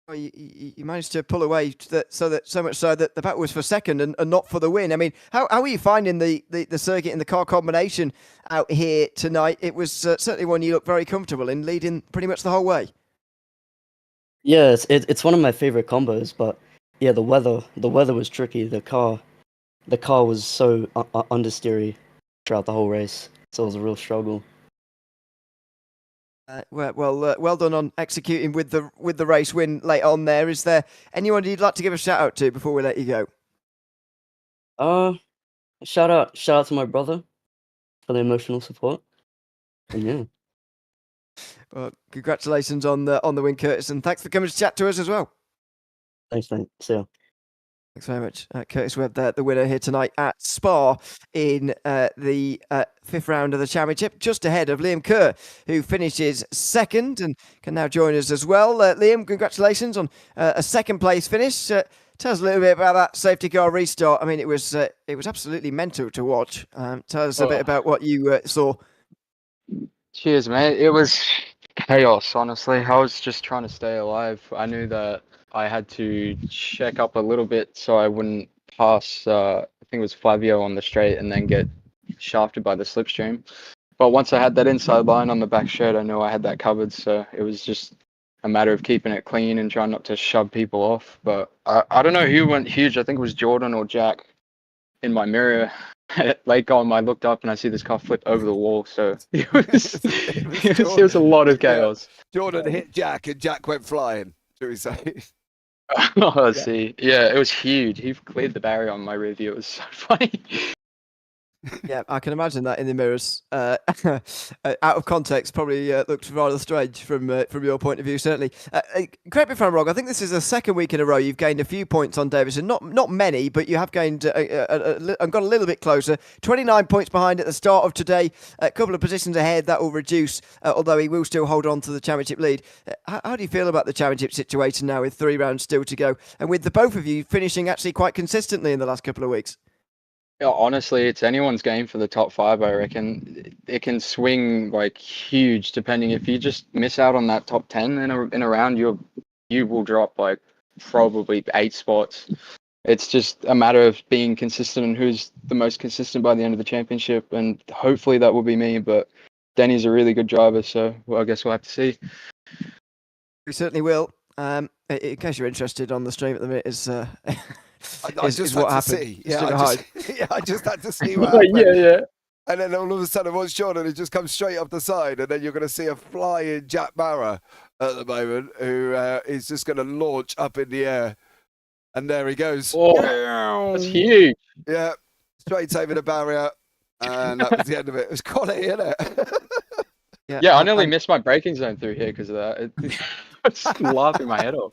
Speaker 1: Well, you managed to pull away so much so that the battle was for second and not for the win. I mean, how are you finding the circuit and the car combination out here tonight? It was certainly one you looked very comfortable in, leading pretty much the whole way.
Speaker 3: Yeah, it's one of my favorite combos, but yeah, the weather was tricky. The car was so understeery throughout the whole race, so it was a real struggle.
Speaker 1: Well done on executing with the race win late on there. Is there anyone you'd like to give a shout out to before we let you go?
Speaker 3: Shout out to my brother for the emotional support. And yeah,
Speaker 1: Well, congratulations on the win, Curtis, and thanks for coming to chat to us as well.
Speaker 3: thanks, mate. See ya.
Speaker 1: Thanks very much. Curtis Webb, the winner here tonight at Spa in the fifth round of the championship, just ahead of Liam Kerr, who finishes second and can now join us as well. Liam, congratulations on a second place finish. Tell us a little bit about that safety car restart. I mean, it was absolutely mental to watch. Tell us a bit about what you saw.
Speaker 4: Cheers, mate. It was chaos, honestly. I was just trying to stay alive. I knew that I had to check up a little bit so I wouldn't pass, I think it was Flavio on the straight and then get shafted by the slipstream. But once I had that inside line on the back shed, I knew I had that covered. So it was just a matter of keeping it clean and trying not to shove people off. But I don't know who went huge. I think it was Jordan or Jack in my mirror. Late on, I looked up and I see this car flip over the wall. So it was a lot of chaos.
Speaker 2: Yeah. Jordan hit Jack and Jack went flying, shall we say?
Speaker 4: Oh, see. Yeah, it was huge. He cleared the barrier on my rear view. It was so funny.
Speaker 1: Yeah, I can imagine that in the mirrors. Out of context, probably looked rather strange from your point of view, certainly. Correct me if I'm wrong. I think this is the second week in a row you've gained a few points on Davison. Not many, but you have gained and got a little bit closer. 29 points behind at the start of today. A couple of positions ahead. That will reduce, although he will still hold on to the championship lead. How do you feel about the championship situation now with 3 rounds still to go, and with the both of you finishing actually quite consistently in the last couple of weeks?
Speaker 4: Yeah, honestly, it's anyone's game for the top 5, I reckon. It can swing like huge depending. If you just miss out on that top 10 in a round, you will drop like probably 8 spots. It's just a matter of being consistent and who's the most consistent by the end of the championship, and hopefully that will be me. But Danny's a really good driver, so I guess we'll have to see.
Speaker 1: We certainly will. In case you're interested, on the stream at the minute is
Speaker 2: I just had to see. I just had to see what happened.
Speaker 4: Yeah.
Speaker 2: And then all of a sudden, what's Jordan? It just comes straight up the side, and then you're going to see a flying Jack Barra at the moment, who is just going to launch up in the air. And there he goes.
Speaker 4: Oh, that's huge.
Speaker 2: Yeah, straight over the barrier, and that was the end of it. It was quality, isn't it?
Speaker 4: Yeah, I nearly missed my braking zone through here because of that. I was just laughing my head off.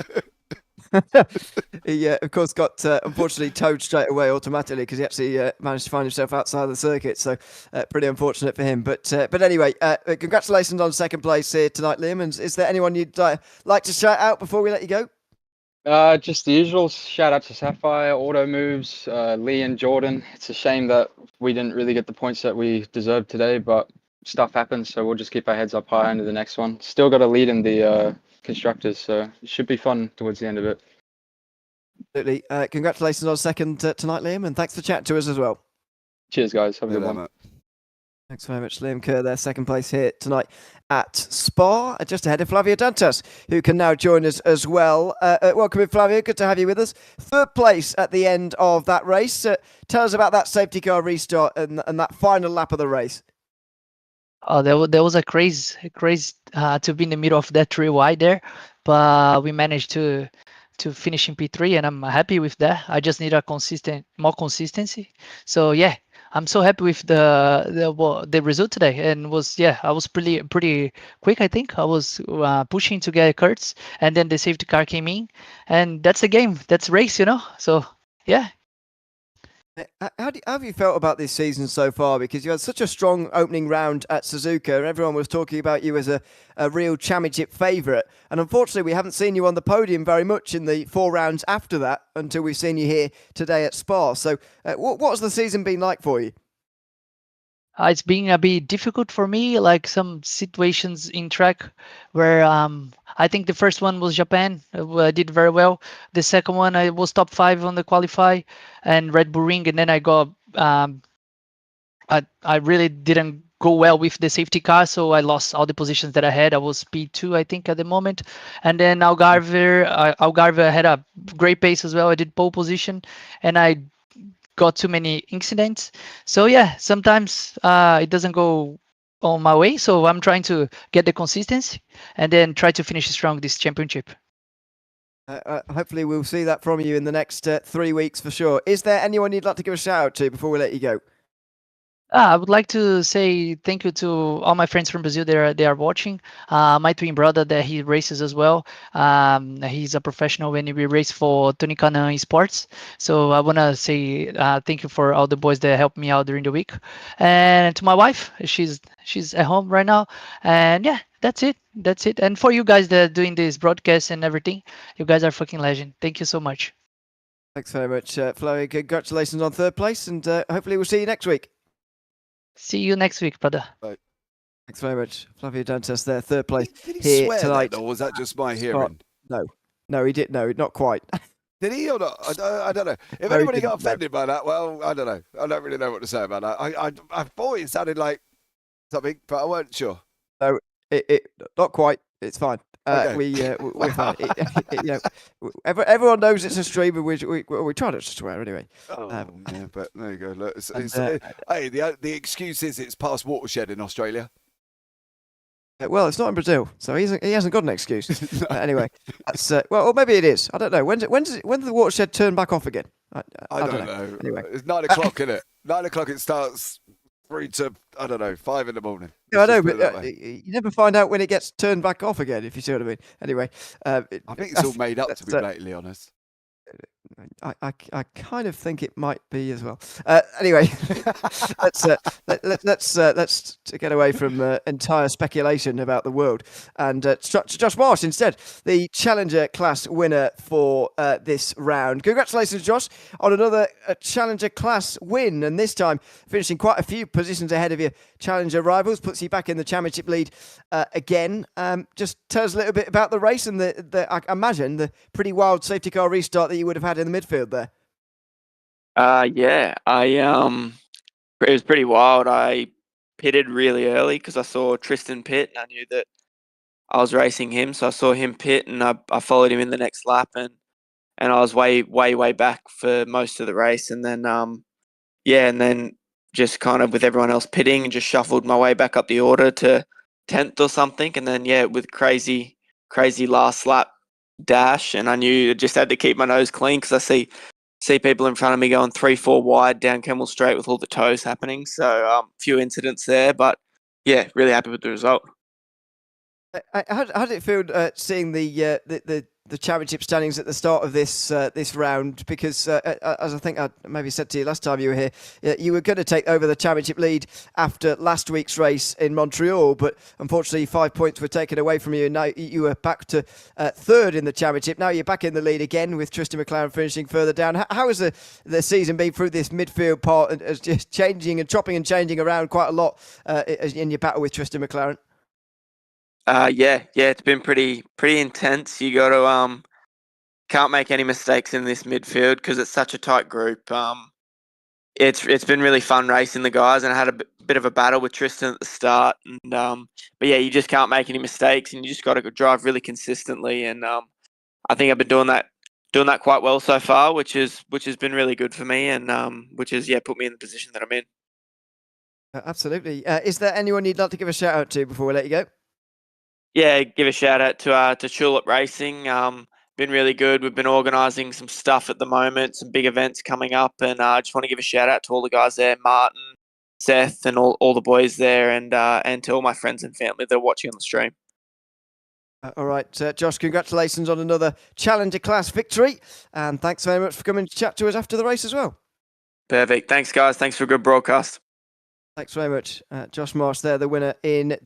Speaker 1: He, of course, got unfortunately towed straight away automatically because he actually managed to find himself outside the circuit. So pretty unfortunate for him. But anyway, congratulations on second place here tonight, Liam. And is there anyone you'd like to shout out before we let you go?
Speaker 4: Just the usual. Shout out to Sapphire, Auto Moves, Lee and Jordan. It's a shame that we didn't really get the points that we deserved today, but stuff happens, so we'll just keep our heads up high into the next one. Still got a lead in the constructors, so it should be fun towards the end of it.
Speaker 1: Absolutely. Congratulations on second tonight, Liam, and thanks for chatting to us as well.
Speaker 4: Cheers, guys. Have a good one.
Speaker 1: Thanks very much, Liam Kerr there, second place here tonight at Spa, just ahead of Flavio Dantas, who can now join us as well. Welcome in, Flavio. Good to have you with us. Third place at the end of that race. Tell us about that safety car restart and that final lap of the race.
Speaker 5: Oh, there was a craze to be in the middle of that 3 wide there, but we managed to finish in P3, and I'm happy with that. I just need more consistency. So yeah, I'm so happy with the result today, and I was pretty quick. I think I was pushing to get Kurtz, and then the safety car came in, and that's the game. That's race, So yeah.
Speaker 1: How have you felt about this season so far? Because you had such a strong opening round at Suzuka, and everyone was talking about you as a real championship favourite. And unfortunately, we haven't seen you on the podium very much in the 4 rounds after that until we've seen you here today at Spa. So what's the season been like for you?
Speaker 5: It's been a bit difficult for me, like some situations in track where I think the first one was Japan. I did very well. The second one, I was top 5 on the qualify and Red Bull Ring, and then I got I really didn't go well with the safety car, so I lost all the positions that I had. I was P2, I think, at the moment. And then Algarve had a great pace as well. I did pole position, and I got too many incidents. So yeah, sometimes it doesn't go on my way. So I'm trying to get the consistency and then try to finish strong this championship.
Speaker 1: Hopefully we'll see that from you in the next 3 weeks for sure. Is there anyone you'd like to give a shout out to before we let you go?
Speaker 5: I would like to say thank you to all my friends from Brazil. They are watching. My twin brother that he races as well. He's a professional when we race for Tunicanan Sports. So I wanna say thank you for all the boys that helped me out during the week, and to my wife. She's at home right now, and yeah, that's it. That's it. And for you guys that are doing this broadcast and everything, you guys are fucking legend. Thank you so much.
Speaker 1: Thanks very much, Flo. Congratulations on 3rd place, and hopefully we'll see you next week.
Speaker 5: See you next week, brother.
Speaker 1: Thanks very much. Flavio Dantas there, 3rd place
Speaker 2: Did he
Speaker 1: here
Speaker 2: swear
Speaker 1: tonight.
Speaker 2: then, or was that just my hearing?
Speaker 1: No, he didn't. No, not quite.
Speaker 2: Did he or not? I don't know. If
Speaker 1: No, he
Speaker 2: anybody got
Speaker 1: didn't, no.
Speaker 2: offended by that, well, I don't know. I don't really know what to say about that. I thought it sounded like something, but I weren't sure.
Speaker 1: No, it not quite. It's fine.
Speaker 2: Okay.
Speaker 1: We're fine. Everyone knows it's a stream, and we try not to swear anyway.
Speaker 2: Oh, yeah, but there you go. Look,
Speaker 1: And,
Speaker 2: hey, the excuse is it's past watershed in Australia.
Speaker 1: Well, it's not in Brazil, so he hasn't got an excuse. Anyway, that's well, or maybe it is. I don't know. When does the watershed turn back off again? I don't know. Anyway,
Speaker 2: It's 9 o'clock, isn't it? 9 o'clock it starts 3 to, I don't know, 5 in the morning.
Speaker 1: yeah, I know,
Speaker 2: Let's just put it that
Speaker 1: but
Speaker 2: way.
Speaker 1: you never find out when it gets turned back off again, if you see what I mean. Anyway,
Speaker 2: I think it's all made up, to be
Speaker 1: that's,
Speaker 2: blatantly honest.
Speaker 1: I kind of think it might be as well. Anyway, let's get away from entire speculation about the world and Josh Marsh instead, the Challenger class winner for this round. Congratulations, Josh, on another Challenger class win, and this time finishing quite a few positions ahead of your Challenger rivals, puts you back in the championship lead again. Just tell us a little bit about the race and I imagine the pretty wild safety car restart that you would have had in the midfield there.
Speaker 6: Yeah, it was pretty wild. I pitted really early because I saw Tristan pit and I knew that I was racing him. So I saw him pit and I followed him in the next lap and I was way back for most of the race. And then, and then just kind of with everyone else pitting and just shuffled my way back up the order to 10th or something. And then, with crazy last lap dash. And I knew I just had to keep my nose clean because I see people in front of me going 3-4 wide down Kemmel Straight with all the toes happening. So few incidents there, but yeah, really happy with the result.
Speaker 1: How did it feel seeing the championship standings at the start of this round? Because as I think I maybe said to you last time you were here, you were going to take over the championship lead after last week's race in Montreal, but unfortunately 5 points were taken away from you, and now you were back to 3rd in the championship. Now you're back in the lead again with Tristan McLaren finishing further down. How has the season been through this midfield part, and just changing and chopping and changing around quite a lot in your battle with Tristan McLaren?
Speaker 6: It's been pretty intense. You got to can't make any mistakes in this midfield because it's such a tight group. It's been really fun racing the guys, and I had a bit of a battle with Tristan at the start. And but yeah, you just can't make any mistakes, and you just got to drive really consistently. And I think I've been doing that quite well so far, which has been really good for me, and which has put me in the position that I'm in.
Speaker 1: Absolutely. Is there anyone you'd like to give a shout out to before we let you go?
Speaker 6: Yeah, give a shout out to Tulip Racing. Been really good. We've been organising some stuff at the moment, some big events coming up, and I just want to give a shout out to all the guys there, Martin, Seth, and all the boys there, and to all my friends and family that are watching on the stream.
Speaker 1: All right, Josh, congratulations on another Challenger class victory, and thanks very much for coming to chat to us after the race as well.
Speaker 6: Perfect. Thanks, guys. Thanks for a good broadcast.
Speaker 1: Thanks very much. Josh Marsh there, the winner in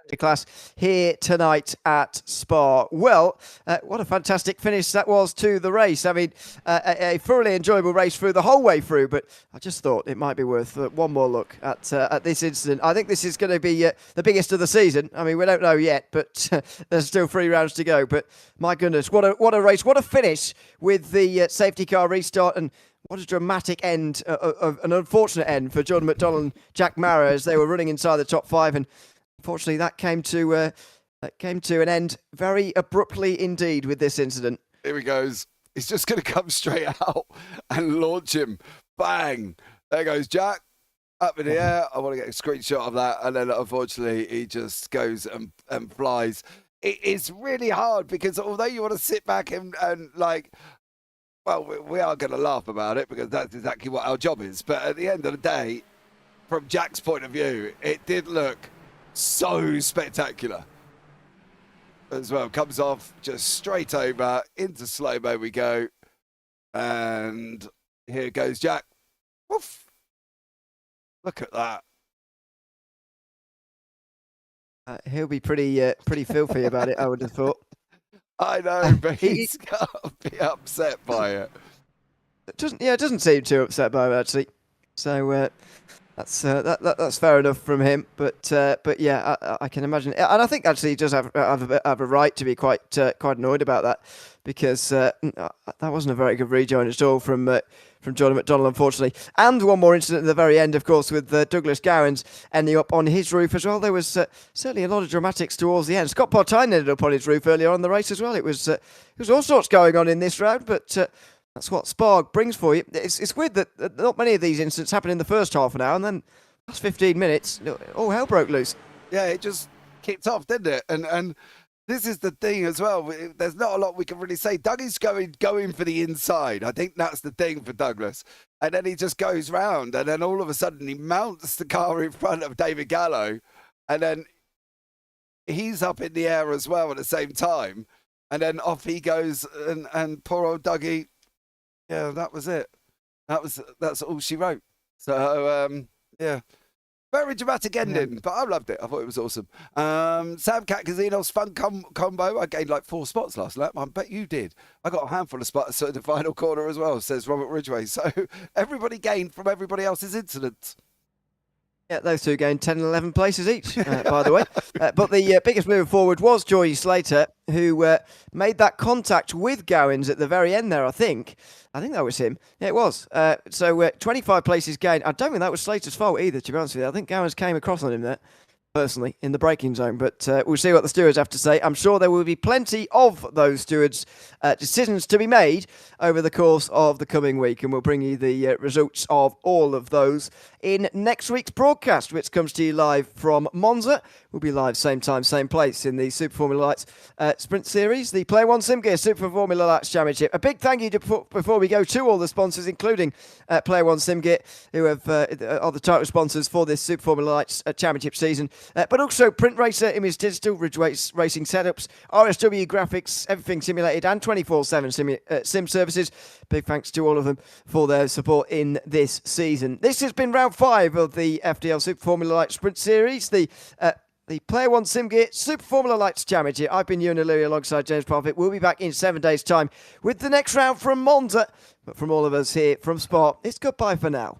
Speaker 1: the class here tonight at Spa. Well, what a fantastic finish that was to the race. I mean, a thoroughly enjoyable race through the whole way through, but I just thought it might be worth one more look at this incident. I think this is going to be the biggest of the season. I mean, we don't know yet, but there's still 3 rounds to go. But my goodness, what a race, what a finish with the safety car restart, and what a dramatic end, an unfortunate end for Jordan McDonald and Jack Mara as they were running inside the top 5, and unfortunately, that came to an end very abruptly indeed with this incident.
Speaker 2: Here he goes. He's just going to come straight out and launch him. Bang! There goes Jack. Up in the air. I want to get a screenshot of that. And then, unfortunately, he just goes and flies. it's really hard because although you want to sit back and like, well, we are going to laugh about it because that's exactly what our job is. But at the end of the day, from Jack's point of view, it did look so spectacular as well. Comes off just straight over into slow-mo we go. And here goes Jack. Woof. Look at that.
Speaker 1: He'll be pretty filthy about it, I would have thought.
Speaker 2: I know, but he's got to be upset by it.
Speaker 1: It doesn't seem too upset by it, actually. So that's fair enough from him. But yeah, I can imagine, and I think actually he does have a right to be quite annoyed about that, because that wasn't a very good rejoin at all from Jordan McDonald, unfortunately. And one more incident at the very end, of course, with Douglas Gowans ending up on his roof as well. There was certainly a lot of dramatics towards the end. Scott Partine ended up on his roof earlier on in the race as well. It was all sorts going on in this round, but that's what Spark brings for you. It's weird that not many of these incidents happen in the first half an hour, and then last 15 minutes, all hell broke loose.
Speaker 2: Yeah, it just kicked off, didn't it? And this is the thing as well. There's not a lot we can really say. Dougie's going for the inside. I think that's the thing for Douglas. And then he just goes round, and then all of a sudden he mounts the car in front of David Gallo, and then he's up in the air as well at the same time. And then off he goes, and poor old Dougie, yeah, that was it. That's all she wrote. So, yeah. Very dramatic ending, but I loved it. I thought it was awesome. Sam Cat Casino's fun combo. I gained like 4 spots last lap. I bet you did. I got a handful of spots in the final corner as well, says Robert Ridgway. So everybody gained from everybody else's incidents.
Speaker 1: Yeah, those two gained 10 and 11 places each, by the way. But the biggest move forward was Joy Slater, who made that contact with Gowans at the very end there, I think. I think that was him. Yeah, it was. So 25 places gained. I don't think that was Slater's fault either, to be honest with you. I think Gowans came across on him there, personally, in the braking zone. But we'll see what the stewards have to say. I'm sure there will be plenty of those stewards' decisions to be made over the course of the coming week. And we'll bring you the results of all of those in next week's broadcast, which comes to you live from Monza. We'll be live same time, same place in the Super Formula Lights Sprint Series, the Player One SimGear Super Formula Lights Championship. A big thank you before we go to all the sponsors, including Player One SimGear, who are the title sponsors for this Super Formula Lights Championship season. But also Print Racer, Image Digital, Ridge Racing Setups, RSW Graphics, Everything Simulated, and 24/7 sim services. Big thanks to all of them for their support in this season. This has been round 5 of the FDL Super Formula Lights Sprint Series, the Player One SimGear Super Formula Lights Championship. I've been Ewan O'Leary alongside James Parfitt. We'll be back in 7 days' time with the next round from Monza. But from all of us here from Spa, it's goodbye for now.